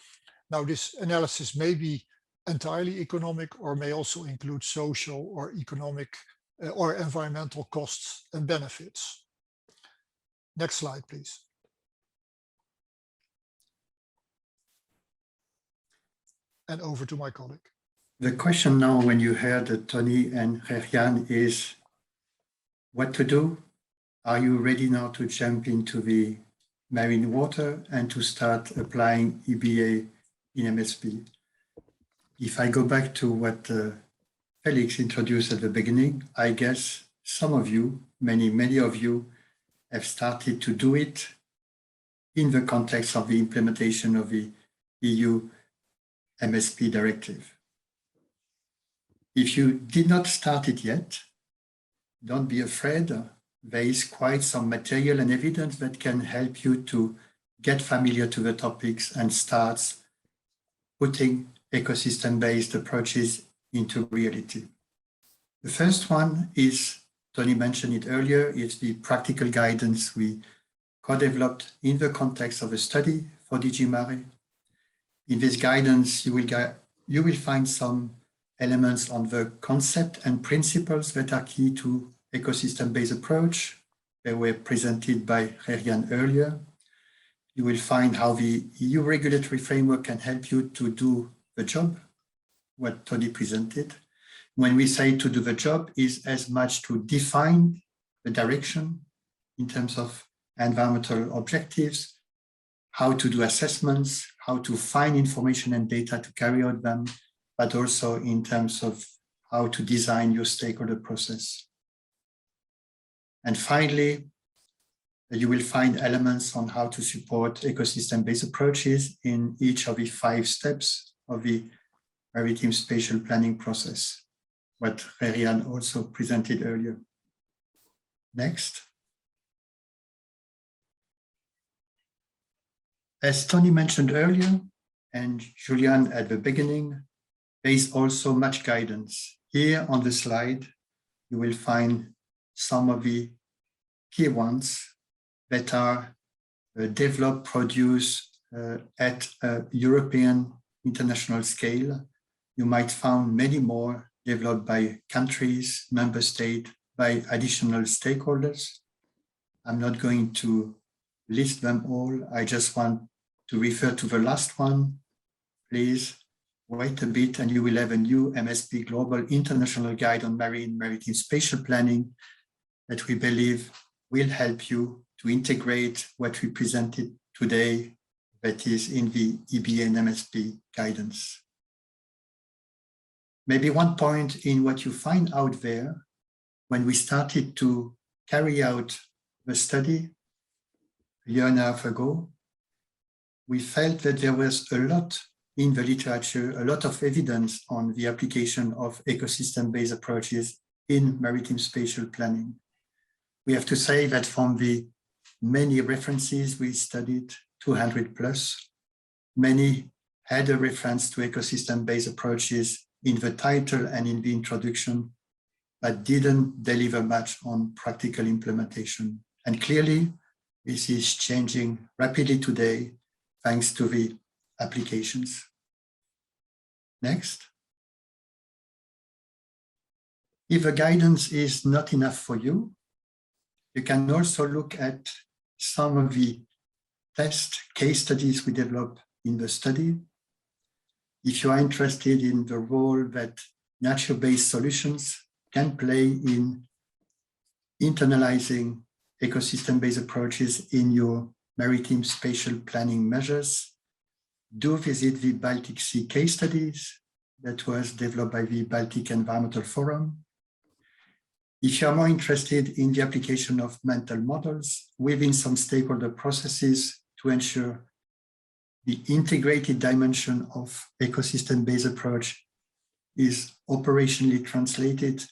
Now, this analysis may be entirely economic or may also include social or economic or environmental costs and benefits. Next slide, please. And over to my colleague. The question now, when you heard Tony and Gerjan, is what to do? Are you ready now to jump into the marine water and to start applying EBA in MSP? If I go back to what Felix introduced at the beginning, I guess some of you, many of you, have started to do it in the context of the implementation of the EU MSP directive. If you did not start it yet, don't be afraid. There is quite some material and evidence that can help you to get familiar to the topics and start putting ecosystem-based approaches into reality. The first one is, Tony mentioned it earlier, it's the practical guidance we co-developed in the context of a study for DG MARE. In this guidance, you will find some elements on the concept and principles that are key to ecosystem-based approach. They were presented by Gerjan earlier. You will find how the EU regulatory framework can help you to do the job, what Tony presented. When we say to do the job is as much to define the direction in terms of environmental objectives, how to do assessments, how to find information and data to carry out them, but also in terms of how to design your stakeholder process. And finally, you will find elements on how to support ecosystem-based approaches in each of the 5 steps of the Maritime Spatial Planning process. what Rerian also presented earlier. Next. As Tony mentioned earlier, and Julian at the beginning, there is also much guidance. Here on the slide, you will find some of the key ones that are developed, produced at a European international scale. You might find many more developed by countries, member states, by additional stakeholders. I'm not going to list them all. I just want to refer to the last one. Please wait a bit and you will have a new MSP Global International Guide on Maritime Spatial Planning that we believe will help you to integrate what we presented today that is in the EBA and MSP guidance. Maybe one point in what you find out there, when we started to carry out the study a year and a half ago, we felt that there was a lot in the literature, a lot of evidence on the application of ecosystem-based approaches in maritime spatial planning. We have to say that from the many references we studied, 200 plus, many had a reference to ecosystem-based approaches in the title and in the introduction, but didn't deliver much on practical implementation. And clearly, this is changing rapidly today, thanks to the applications. Next. If the guidance is not enough for you, you can also look at some of the test case studies we developed in the study. If you are interested in the role that nature-based solutions can play in internalizing ecosystem-based approaches in your maritime spatial planning measures, do visit the Baltic Sea case studies that was developed by the Baltic Environmental Forum. If you are more interested in the application of mental models within some stakeholder processes to ensure the integrated dimension of ecosystem-based approach is operationally translated,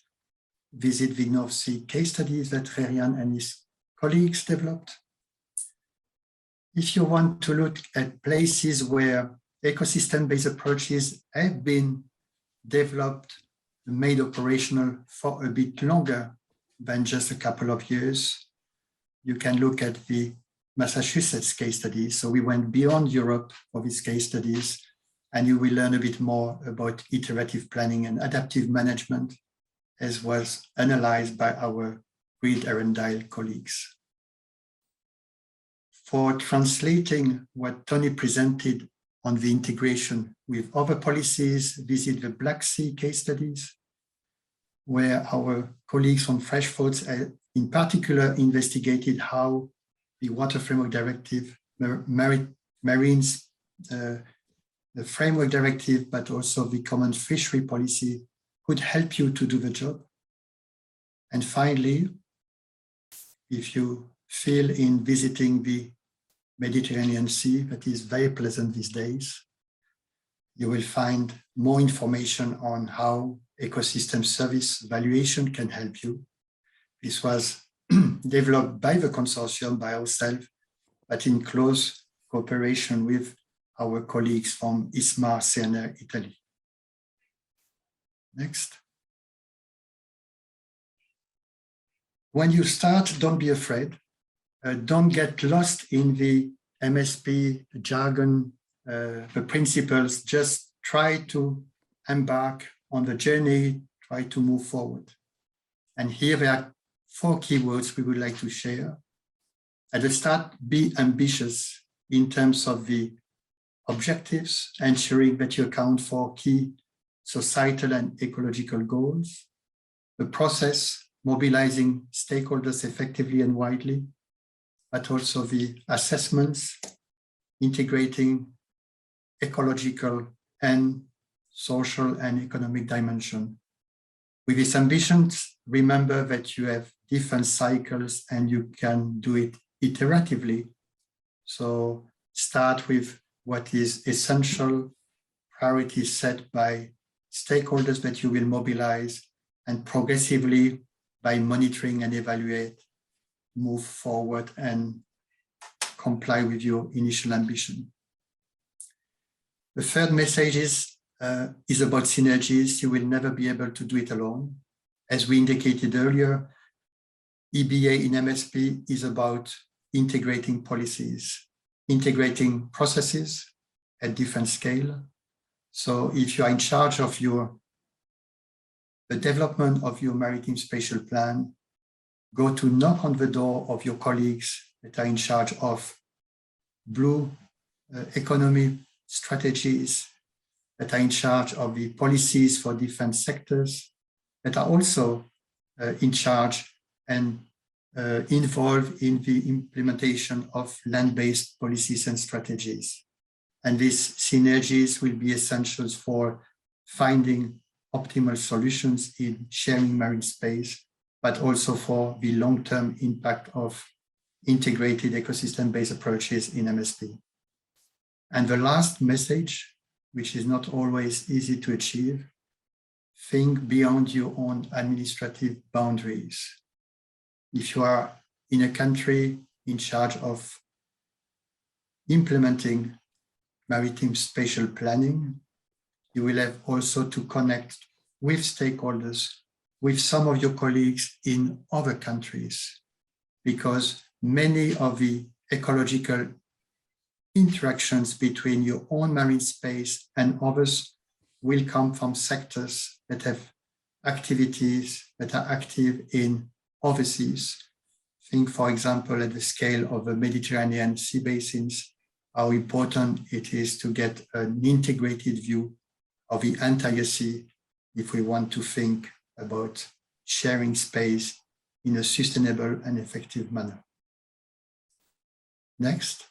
visit the North Sea case studies that Rerian and his colleagues developed. If you want to look at places where ecosystem-based approaches have been developed, made operational for a bit longer than just a couple of years, you can look at the Massachusetts case study. So we went beyond Europe for these case studies, and you will learn a bit more about iterative planning and adaptive management, as was analyzed by our Reed Arundel colleagues. For translating what Tony presented on the integration with other policies, visit the Black Sea case studies, where our colleagues from Freshthoughts in particular investigated how the Water Framework Directive, Marines, the Framework Directive, but also the Common Fishery Policy could help you to do the job. And finally, if you feel in visiting the Mediterranean Sea, that is very pleasant these days, you will find more information on how ecosystem service valuation can help you. This was developed by the consortium, by ourselves, but in close cooperation with our colleagues from ISMA-CINEA, Italy. Next. When you start, don't be afraid. Don't get lost in the MSP jargon, the principles. Just try to embark on the journey, try to move forward. And here there are 4 keywords we would like to share. At the start, be ambitious in terms of the objectives, ensuring that you account for key societal and ecological goals. The process, mobilizing stakeholders effectively and widely, but also the assessments, integrating ecological and social and economic dimension. With these ambitions, remember that you have different cycles and you can do it iteratively. So start with what is essential, priorities set by stakeholders that you will mobilize, and progressively, by monitoring and evaluate, move forward and comply with your initial ambition. The third message is about synergies. You will never be able to do it alone. As we indicated earlier, EBA in MSP is about integrating policies, integrating processes at different scale. So if you are in charge of the development of your maritime spatial plan, go to knock on the door of your colleagues that are in charge of blue economy strategies, that are in charge of the policies for different sectors, that are also in charge and involved in the implementation of land-based policies and strategies. And these synergies will be essentials for finding optimal solutions in sharing marine space, but also for the long-term impact of integrated ecosystem-based approaches in MSP. And the last message, which is not always easy to achieve, think beyond your own administrative boundaries. If you are in a country in charge of implementing maritime spatial planning, you will have also to connect with stakeholders, with some of your colleagues in other countries, because many of the ecological interactions between your own marine space and others will come from sectors that have activities that are active in overseas. Think, for example, at the scale of the Mediterranean sea basins, how important it is to get an integrated view of the entire sea if we want to think about sharing space in a sustainable and effective manner. Next.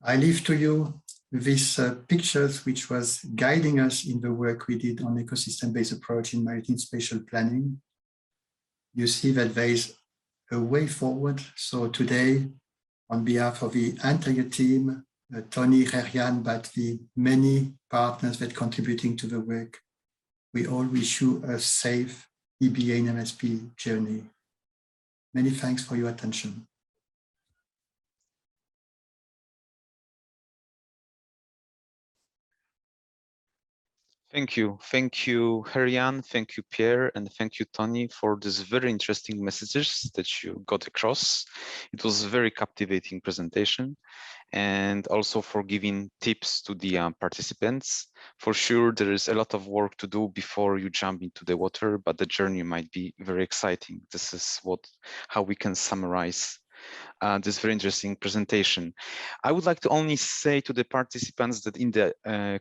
I leave to you these pictures which was guiding us in the work we did on ecosystem-based approach in maritime spatial planning. You see that there is a way forward. So today, on behalf of the entire team, Tony, Herian, but the many partners that contributing to the work, we all wish you a safe EBA and MSP journey. Many thanks for your attention. Thank you, Herian, thank you, Pierre, and thank you, Tony, for these very interesting messages that you got across. It was a very captivating presentation, and also for giving tips to the participants. For sure, there is a lot of work to do before you jump into the water, but the journey might be very exciting. This is how we can summarize this very interesting presentation. I would like to only say to the participants that in the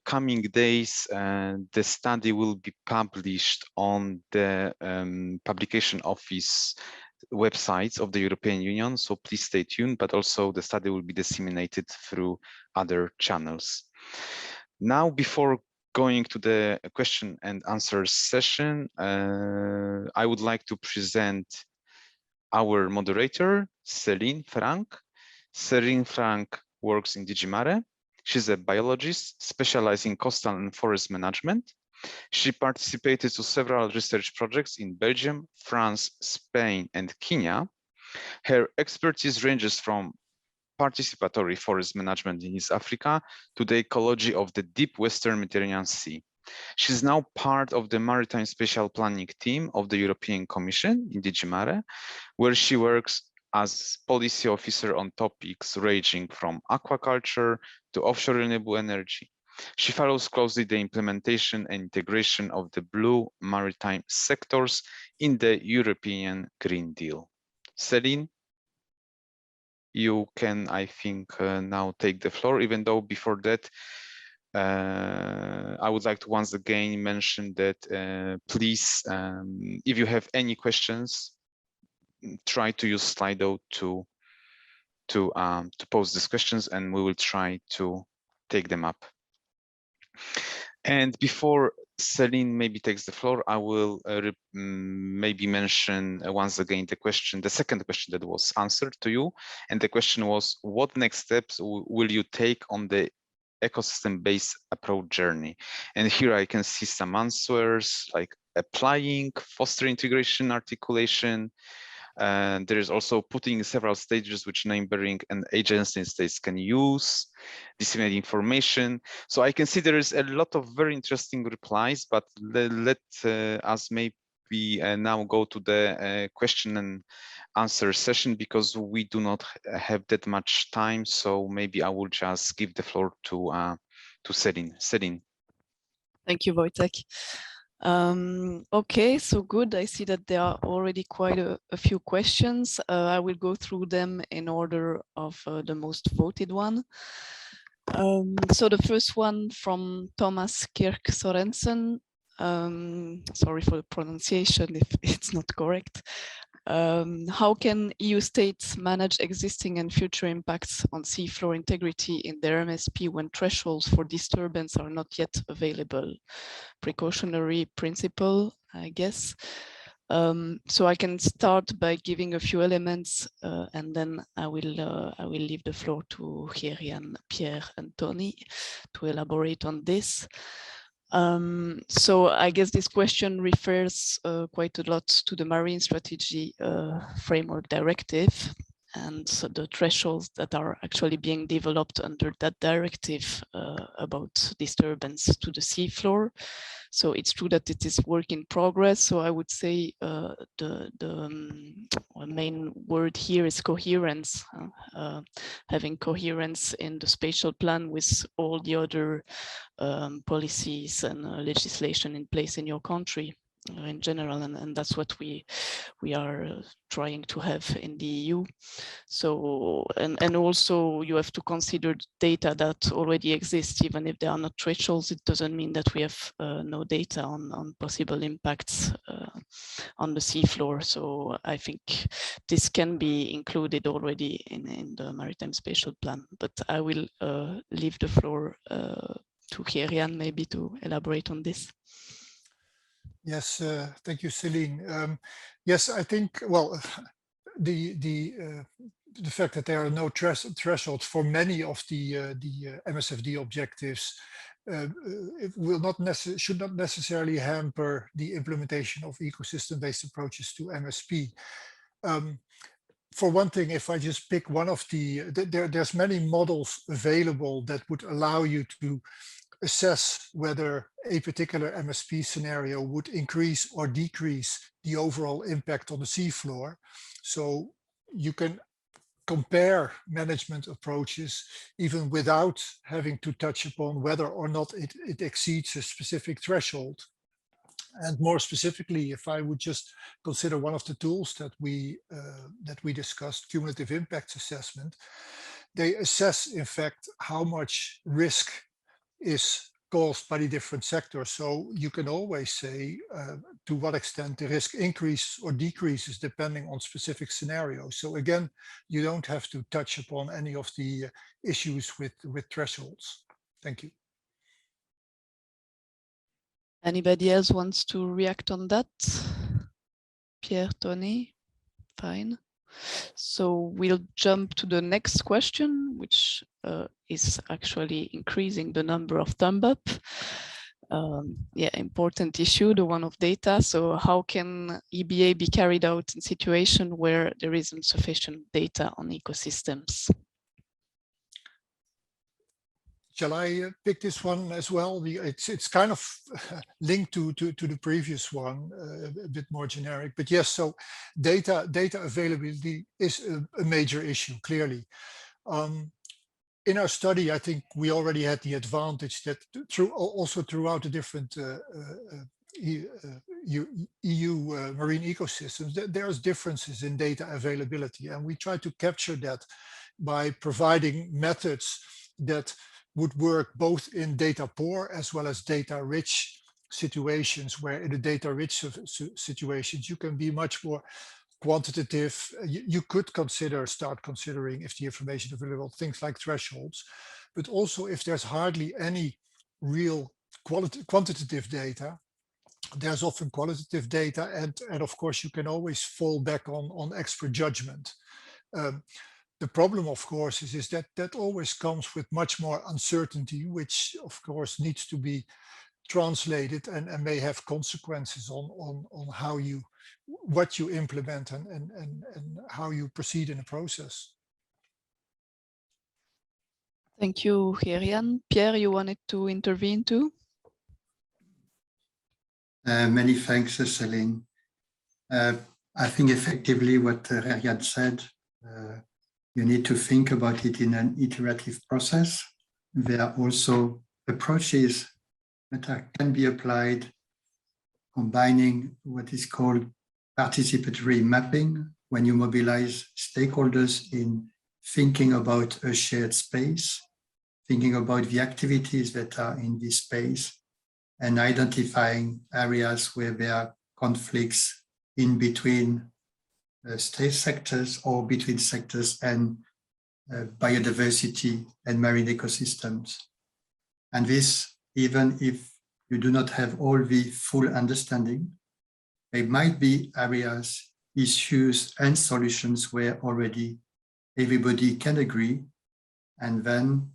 coming days, the study will be published on the publication office websites of the European Union, so please stay tuned, but also the study will be disseminated through other channels. Now, before going to the question and answer session, I would like to present our moderator, Céline Franck. Céline Franck works in DG MARE. She's a biologist specializing in coastal and forest management. She participated to several research projects in Belgium, France, Spain, and Kenya. Her expertise ranges from participatory forest management in East Africa to the ecology of the deep Western Mediterranean Sea. She's now part of the Maritime Spatial Planning team of the European Commission in DG MARE, where she works as policy officer on topics ranging from aquaculture to offshore renewable energy. She follows closely the implementation and integration of the blue maritime sectors in the European Green Deal. Céline, you can, I think, now take the floor, even though before that, I would like to once again mention that please, if you have any questions, try to use Slido to pose these questions, and we will try to take them up. And before Céline maybe takes the floor, I will maybe mention once again the second question that was answered to you. And the question was, what next steps will you take on the ecosystem-based approach journey. And here I can see some answers like applying, foster integration, articulation. And there is also putting several stages which neighboring and adjacent states can use, disseminate information. So I can see there is a lot of very interesting replies, but let us maybe now go to the question and answer session, because we do not have that much time. So maybe I will just give the floor to Celine. Celine. Thank you, Wojtek. Okay, so good. I see that there are already quite a few questions. I will go through them in order of the most voted one. So the first one from Thomas Kirk Sorensen. Sorry for the pronunciation if it's not correct. How can EU states manage existing and future impacts on seafloor integrity in their MSP when thresholds for disturbance are not yet available? Precautionary principle, I guess. So I can start by giving a few elements, and then I will leave the floor to Herian, Pierre, and Tony to elaborate on this. So I guess this question refers quite a lot to the Marine Strategy Framework Directive and so the thresholds that are actually being developed under that directive about disturbance to the seafloor. So it's true that it is work in progress. So I would say the main word here is coherence, having coherence in the spatial plan with all the other policies and legislation in place in your country in general, and that's what we are trying to have in the EU. So and also you have to consider data that already exists. Even if there are not thresholds, it doesn't mean that we have no data on possible impacts on the seafloor. So I think this can be included already in the Maritime Spatial Plan, but I will leave the floor to Herian maybe to elaborate on this. Yes, thank you, Celine. Yes, I think, well, the fact that there are no thresholds for many of the MSFD objectives it should not necessarily hamper the implementation of ecosystem-based approaches to MSP. For one thing, if I just pick one of there's many models available that would allow you to assess whether a particular MSP scenario would increase or decrease the overall impact on the seafloor. So you can compare management approaches even without having to touch upon whether or not it exceeds a specific threshold. And more specifically, if I would just consider one of the tools that we discussed, cumulative impact assessment, they assess, in fact, how much risk is caused by the different sectors. So you can always say to what extent the risk increases or decreases depending on specific scenarios. So again, you don't have to touch upon any of the issues with thresholds. Thank you. Anybody else wants to react on that? Pierre, Tony? Fine. So we'll jump to the next question, which is actually increasing the number of thumb up. Yeah, important issue, the one of data. So how can EBA be carried out in situation where there isn't sufficient data on ecosystems? Shall I pick this one as well? It's kind of linked to the previous one, a bit more generic. But yes, so data availability is a major issue, clearly. In our study, I think we already had the advantage that throughout the different EU marine ecosystems, there's differences in data availability. And we try to capture that by providing methods that would work both in data poor as well as data rich situations, where in the data rich situations, you can be much more quantitative. You could start considering, if the information available, things like thresholds, but also if there's hardly any real quantitative data, there's often qualitative data, and of course you can always fall back on expert judgment. the problem, of course, is that that always comes with much more uncertainty, which of course needs to be translated and may have consequences on how you, what you implement and how you proceed in the process. Thank you, Gerian. Pierre, you wanted to intervene too? Many thanks, Céline. I think effectively what Gerian said, you need to think about it in an iterative process. There are also approaches that can be applied, combining what is called participatory mapping, when you mobilize stakeholders in thinking about a shared space, thinking about the activities that are in this space, and identifying areas where there are conflicts in between state sectors or between sectors and biodiversity and marine ecosystems. And this, even if you do not have all the full understanding, there might be areas, issues, and solutions where already everybody can agree. And then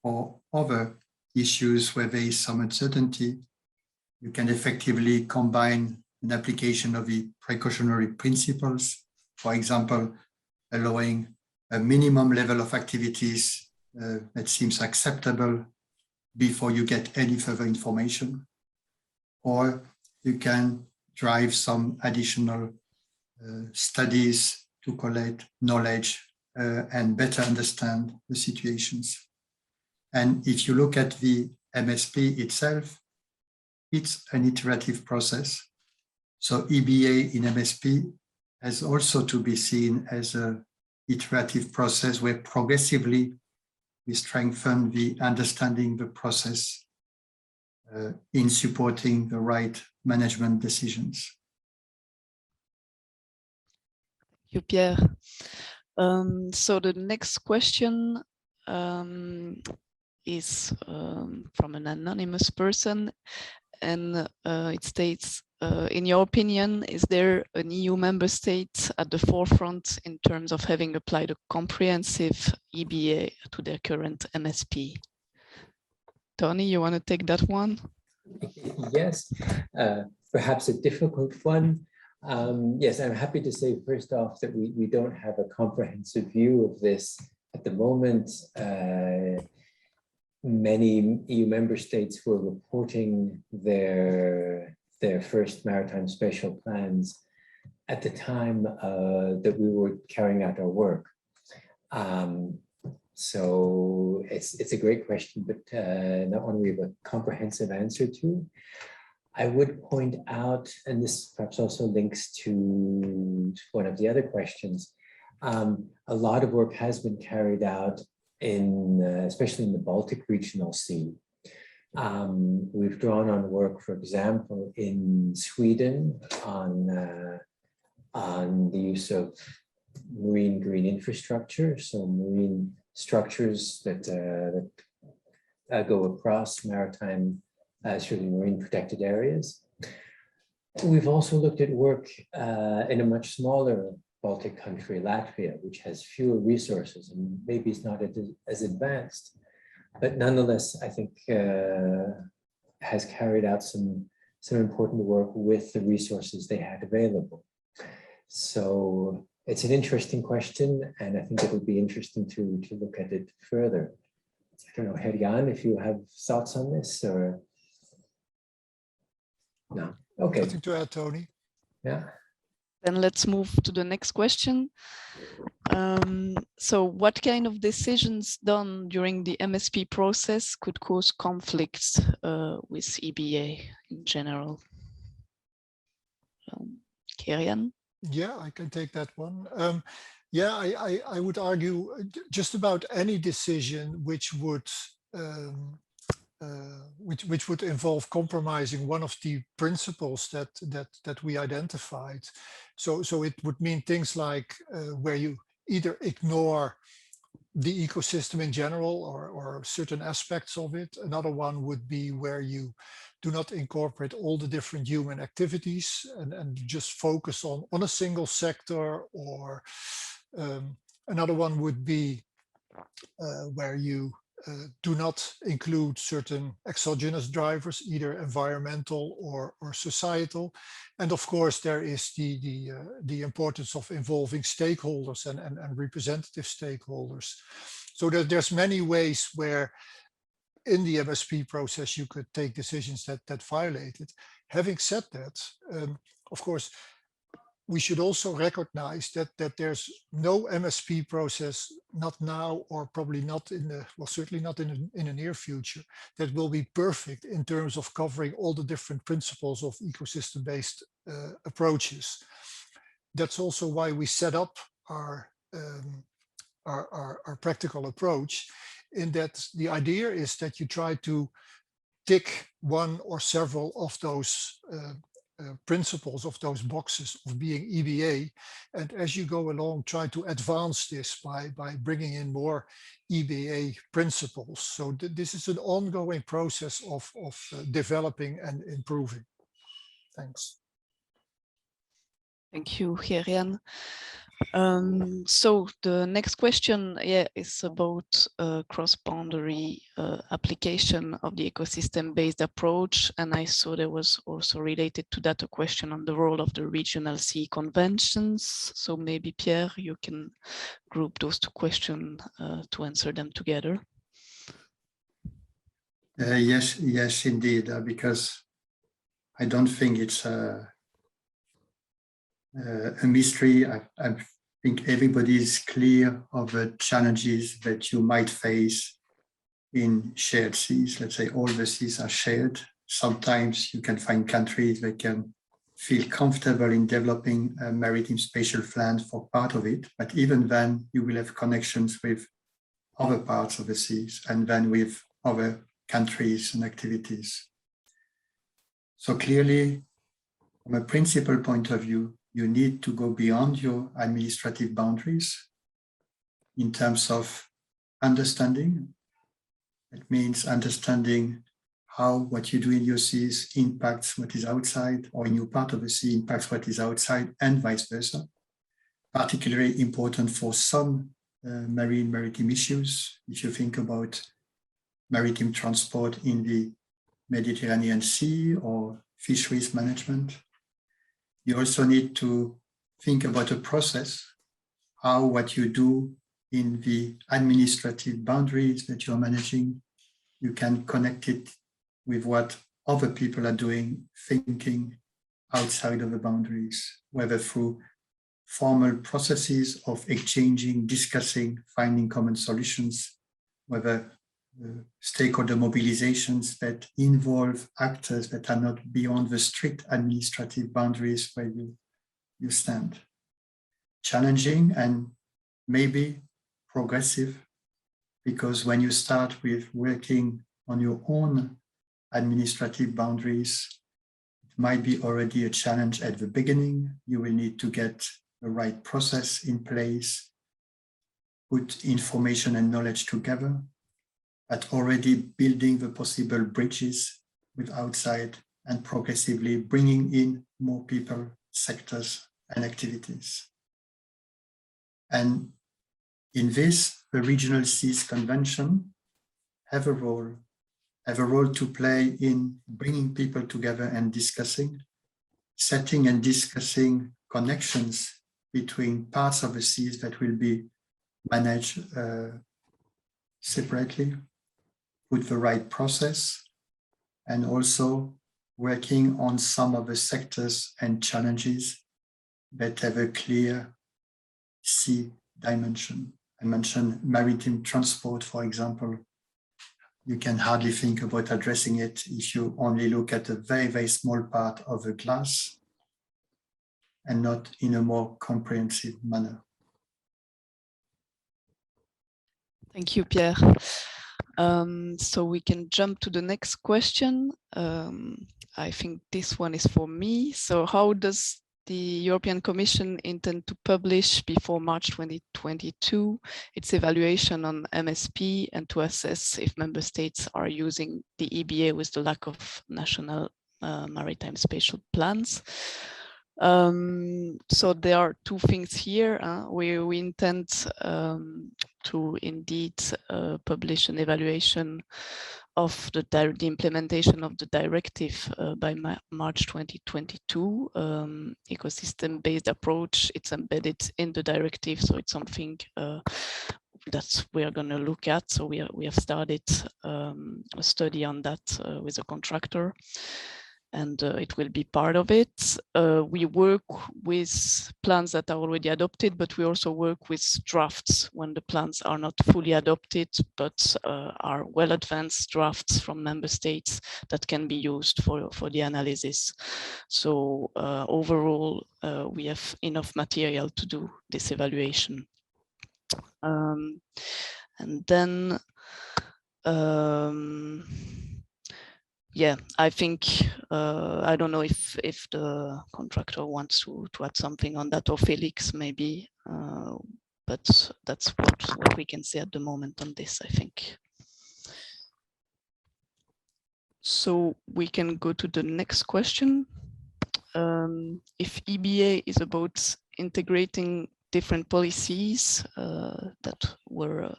for other issues where there is some uncertainty, you can effectively combine an application of the precautionary principles, for example, allowing a minimum level of activities that seems acceptable before you get any further information. Or you can drive some additional studies to collect knowledge and better understand the situations. And if you look at the MSP itself, it's an iterative process. So EBA in MSP has also to be seen as an iterative process where progressively we strengthen the understanding the process in supporting the right management decisions. Thank you, Pierre. So the next question is from an anonymous person, and it states, in your opinion, is there an EU member state at the forefront in terms of having applied a comprehensive EBA to their current MSP? Tony, you want to take that one? Yes, perhaps a difficult one. Yes, I'm happy to say first off that we don't have a comprehensive view of this at the moment. Many EU member states were reporting their first maritime spatial plans at the time that we were carrying out our work. So it's a great question, but not one we have a comprehensive answer to. I would point out, and this perhaps also links to one of the other questions, a lot of work has been carried out in, especially in the Baltic Regional Sea. We've drawn on work, for example, in Sweden on the use of marine green infrastructure, so marine structures that go across maritime, certainly marine protected areas. We've also looked at work in a much smaller Baltic country, Latvia, which has fewer resources and maybe is not as advanced, but nonetheless, I think has carried out some important work with the resources they had available. So it's an interesting question, and I think it would be interesting to look at it further. I don't know, Gerian, if you have thoughts on this, or no? Okay. Nothing to add, Tony. Yeah. Then let's move to the next question. So what kind of decisions done during the MSP process could cause conflicts with EBA in general? Gerian? Yeah, I can take that one. Yeah, I would argue just about any decision which would involve compromising one of the principles that we identified. So it would mean things like where you either ignore the ecosystem in general or certain aspects of it. Another one would be where you do not incorporate all the different human activities and just focus on a single sector, or Another one would be where you do not include certain exogenous drivers, either environmental or societal. And of course, there is the importance of involving stakeholders and representative stakeholders. So there's many ways where in the MSP process you could take decisions that violate it. Having said that, of course, we should also recognize that there's no MSP process, not now or probably not in the, well, certainly not in the near future, that will be perfect in terms of covering all the different principles of ecosystem-based approaches. That's also why we set up our practical approach, in that the idea is that you try to tick one or several of those principles, of those boxes of being EBA, and as you go along try to advance this by bringing in more EBA principles. So this is an ongoing process of developing and improving. Thanks. Thank you, Herian. So the next question, is about cross-boundary application of the ecosystem-based approach, and I saw there was also related to that a question on the role of the regional sea conventions. So maybe Pierre, you can group those two questions to answer them together. Yes, indeed, because I don't think it's a mystery. I think everybody is clear of the challenges that you might face in shared seas. Let's say all the seas are shared. Sometimes you can find countries that can feel comfortable in developing a maritime spatial plan for part of it, but even then you will have connections with other parts of the seas and then with other countries and activities. So clearly, from a principal point of view, you need to go beyond your administrative boundaries in terms of understanding. It means understanding how what you do in your seas impacts what is outside, or in your part of the sea impacts what is outside, and vice versa. Particularly important for some maritime issues. If you think about maritime transport in the Mediterranean Sea or fisheries management, you also need to think about a process, how what you do in the administrative boundaries that you're managing, you can connect it with what other people are doing, thinking outside of the boundaries, whether through formal processes of exchanging, discussing, finding common solutions, whether stakeholder mobilizations that involve actors that are not beyond the strict administrative boundaries where you stand. Challenging and maybe progressive, because when you start with working on your own administrative boundaries, it might be already a challenge at the beginning. You will need to get the right process in place, put information and knowledge together, but already building the possible bridges with outside and progressively bringing in more people, sectors, and activities. And in this, the Regional Seas Convention have a role to play in bringing people together and discussing, setting and discussing connections between parts of the seas that will be managed separately, with the right process, and also working on some of the sectors and challenges that have a clear sea dimension. I mentioned maritime transport, for example. You can hardly think about addressing it if you only look at a very, very small part of the glass and not in a more comprehensive manner. Thank you, Pierre. So we can jump to the next question. I think this one is for me. So how does the European Commission intend to publish before March 2022 its evaluation on MSP and to assess if member states are using the EBA with the lack of national maritime spatial plans? So there are two things here. We intend to indeed publish an evaluation of the implementation of the directive by March 2022. Ecosystem-based approach, it's embedded in the directive, so it's something that we are going to look at. So we have started a study on that with a contractor, and it will be part of it. We work with plans that are already adopted, but we also work with drafts when the plans are not fully adopted, but are well advanced drafts from member states that can be used for the analysis. So overall, we have enough material to do this evaluation. And then, yeah, I think, I don't know if the contractor wants to add something on that, or Felix maybe, but that's what we can say at the moment on this, I think. So we can go to the next question. If EBA is about integrating different policies that were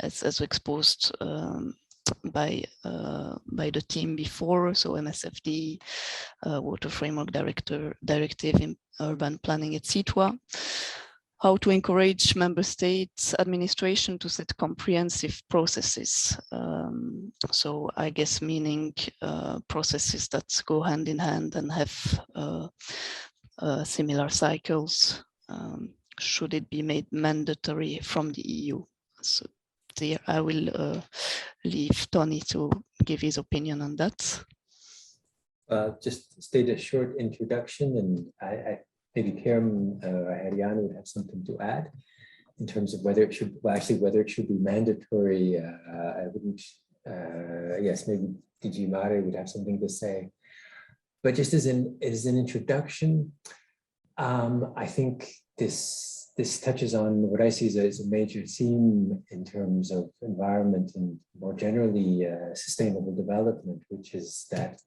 as exposed by the team before, so MSFD, Water Framework Directive, in Urban Planning, etc. How to encourage member states administration to set comprehensive processes. So I guess meaning processes that go hand in hand and have similar cycles. Should it be made mandatory from the EU? So there I will leave Tony to give his opinion on that. Just state a short introduction, and I maybe Kerem or Heriano would have something to add in terms of whether it should, well, actually whether it should be mandatory. I wouldn't, yes, maybe DG Mare would have something to say. But just as an introduction, I think this touches on what I see as a major theme in terms of environment and more generally sustainable development, which is that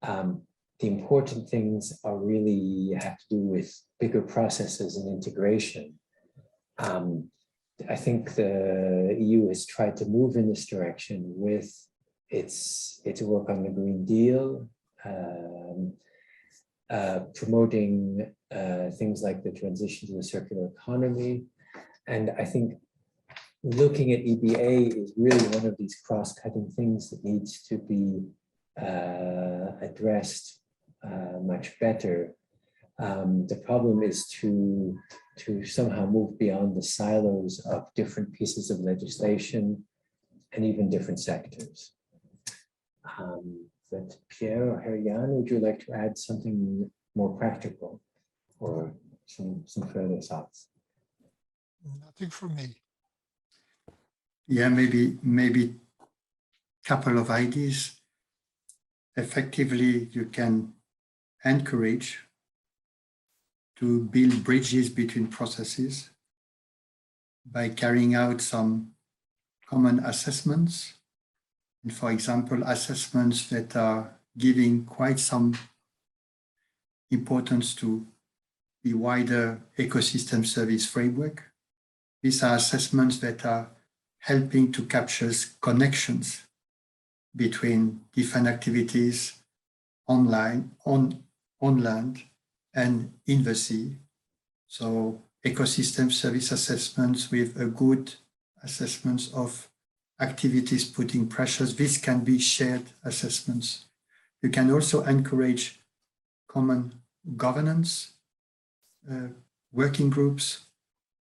the important things are really have to do with bigger processes and integration. I think the EU has tried to move in this direction with its work on the Green Deal, promoting things like the transition to the circular economy. And I think looking at EBA is really one of these cross-cutting things that needs to be addressed much better. The problem is to somehow move beyond the silos of different pieces of legislation and even different sectors. But Pierre or Herian, would you like to add something more practical or some further thoughts? Nothing from me. Yeah, maybe couple of ideas. Effectively, you can encourage to build bridges between processes by carrying out some common assessments. And for example, assessments that are giving quite some importance to the wider ecosystem service framework. These are assessments that are helping to capture connections between different activities on land and in the sea. So ecosystem service assessments with a good assessments of activities putting pressures. This can be shared assessments. You can also encourage common governance working groups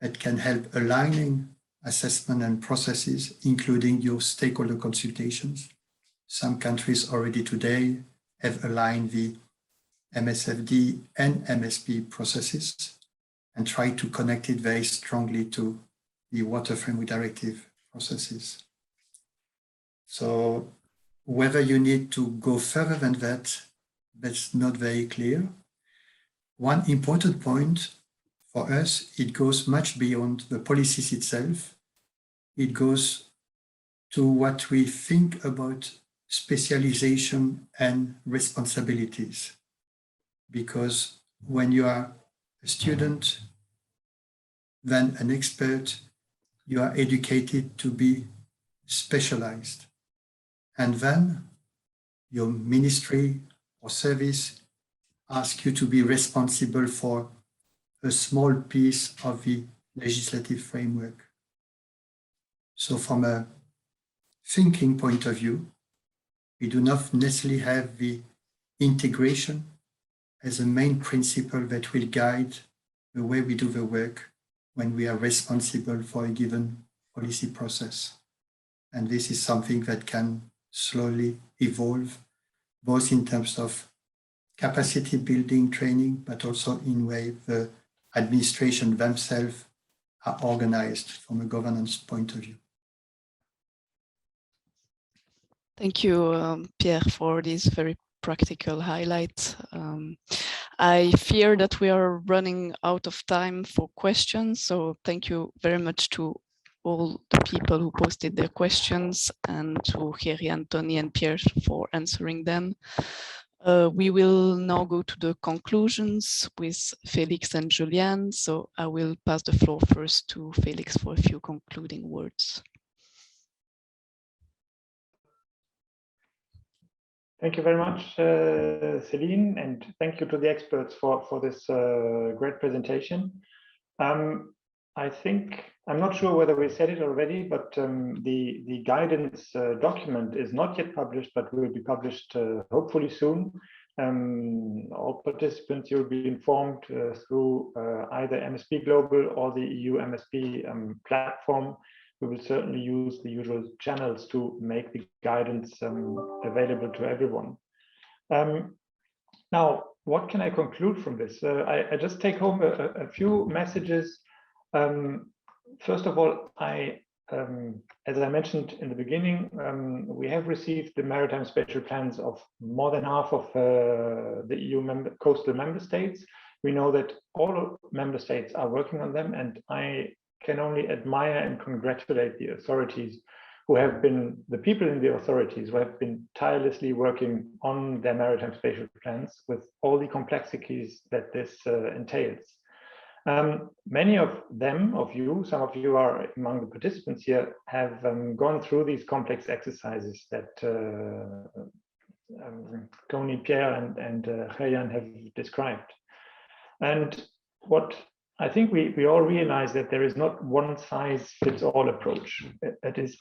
that can help aligning assessment and processes, including your stakeholder consultations. Some countries already today have aligned the MSFD and MSP processes and try to connect it very strongly to the Water Framework Directive processes. So whether you need to go further than that, that's not very clear. One important point for us, it goes much beyond the policies itself. It goes to what we think about specialization and responsibilities. Because when you are a student, then an expert, you are educated to be specialized. And then your ministry or service asks you to be responsible for a small piece of the legislative framework. So from a thinking point of view, we do not necessarily have the integration as a main principle that will guide the way we do the work when we are responsible for a given policy process. And this is something that can slowly evolve, both in terms of capacity building training, but also in way the administration themselves are organized from a governance point of view. Thank you, Pierre, for these very practical highlights. I fear that we are running out of time for questions, so thank you very much to all the people who posted their questions and to Thierry, Anthony and Pierre for answering them. We will now go to the conclusions with Felix and Julian, so I will pass the floor first to Felix for a few concluding words. Thank you very much, Celine, and thank you to the experts for this great presentation. I think, I'm not sure whether we said it already, but the guidance document is not yet published, but will be published hopefully soon. All participants, you'll be informed through either MSP Global or the EU MSP platform. We will certainly use the usual channels to make the guidance available to everyone. Now, what can I conclude from this? I just take home a few messages. First of all, as I mentioned in the beginning, we have received the maritime spatial plans of more than half of the EU coastal member states. We know that all member states are working on them, and I can only admire and congratulate the authorities who have been, the people in the authorities who have been tirelessly working on their maritime spatial plans with all the complexities that this entails. Many of them, some of you are among the participants here, have gone through these complex exercises that Tony, Pierre and Rayan have described. And what I think we all realize that there is not one size fits all approach. It is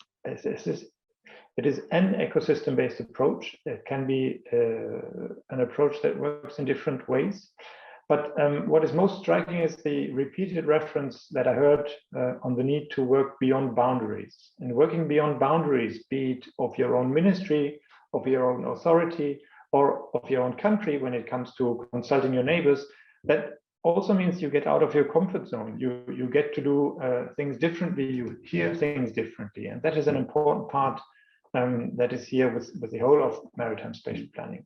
an ecosystem-based approach. It can be an approach that works in different ways. But what is most striking is the repeated reference that I heard on the need to work beyond boundaries. And working beyond boundaries, be it of your own ministry, of your own authority, or of your own country when it comes to consulting your neighbors, that also means you get out of your comfort zone. You get to do things differently, you hear things differently. And that is an important part that is here with the whole of maritime spatial planning.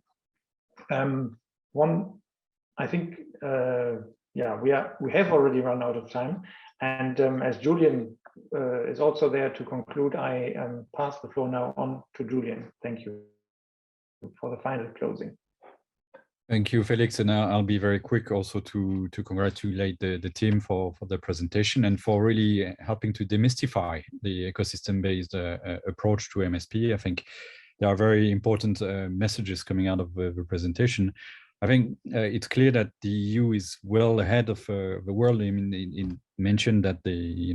I think, yeah, we have already run out of time. And as Julian is also there to conclude, I pass the floor now on to Julian. Thank you for the final closing. Thank you, Felix, and I'll be very quick also to congratulate the team for the presentation and for really helping to demystify the ecosystem-based approach to MSP. I think there are very important messages coming out of the presentation. I think it's clear that the EU is well ahead of the world. I mean, it mentioned that the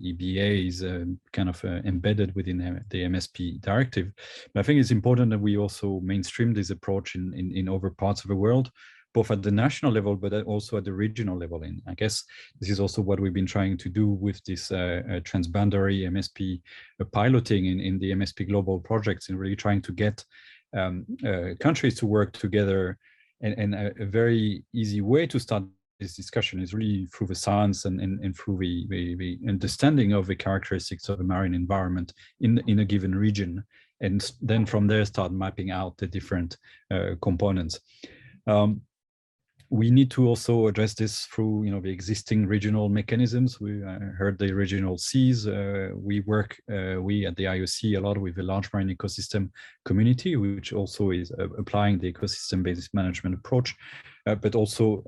EBA is kind of embedded within the MSP directive. But I think it's important that we also mainstream this approach in other parts of the world, both at the national level, but also at the regional level. And I guess this is also what we've been trying to do with this transboundary MSP piloting in the MSP Global projects, and really trying to get countries to work together. And a very easy way to start this discussion is really through the science and through the understanding of the characteristics of a marine environment in a given region, and then from there start mapping out the different components. We need to also address this through, the existing regional mechanisms. We heard the regional Cs. We work, we at the IOC a lot with the large marine ecosystem community, which also is applying the ecosystem-based management approach, but also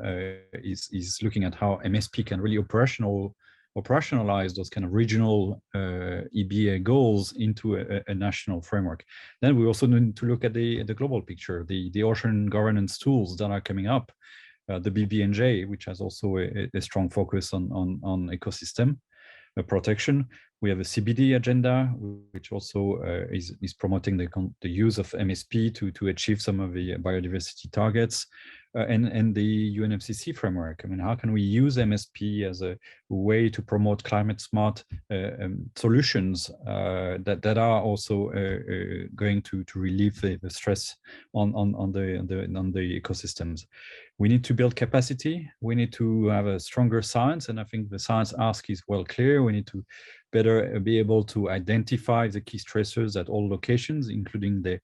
is looking at how MSP can really operationalize those kind of regional EBA goals into a national framework. Then we also need to look at the global picture, the ocean governance tools that are coming up. The BBNJ, which has also a strong focus on ecosystem protection. We have a CBD agenda, which also is promoting the use of MSP to achieve some of the biodiversity targets, and the UNFCCC framework. I mean, how can we use MSP as a way to promote climate smart solutions that are also going to relieve the stress on the ecosystems? We need to build capacity. We need to have a stronger science, and I think the science ask is well clear. We need to better be able to identify the key stressors at all locations, including the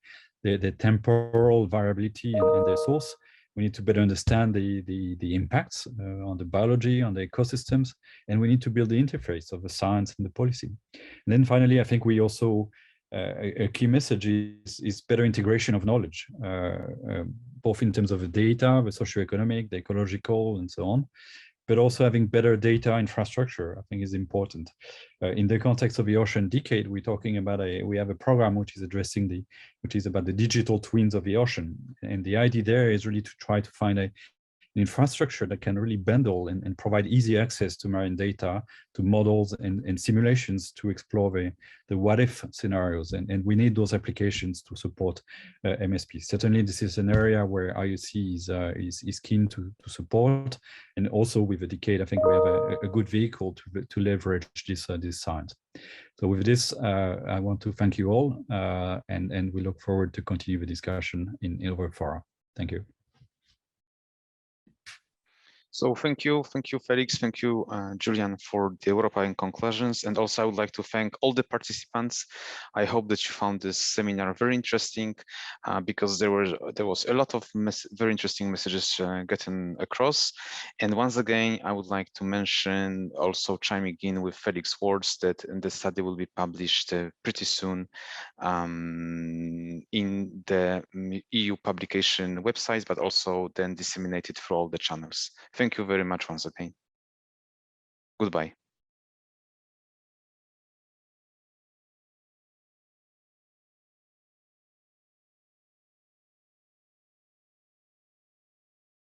temporal variability and the source. We need to better understand the impacts on the biology, on the ecosystems, and we need to build the interface of the science and the policy. And then finally, I think we also a key message is better integration of knowledge, both in terms of the data, the socioeconomic, the ecological, and so on, but also having better data infrastructure, I think, is important. In the context of the Ocean Decade, we're talking about we have a program which is addressing which is about the digital twins of the ocean. And the idea there is really to try to find an infrastructure that can really bundle and provide easy access to marine data, to models and simulations to explore the what if scenarios. And we need those applications to support MSP. Certainly, this is an area where IOC is keen to support. And also with the Decade, I think we have a good vehicle to leverage this science. So with this, I want to thank you all, and we look forward to continue the discussion in other fora. Thank you. So thank you, Felix, thank you, Julian, for the European conclusions. And also I would like to thank all the participants. I hope that you found this seminar very interesting because there was a lot of very interesting messages getting across. And once again, I would like to mention, also chiming in with Felix words, that the study will be published pretty soon in the EU publication websites, but also then disseminated through all the channels. Thank you very much once again. Goodbye.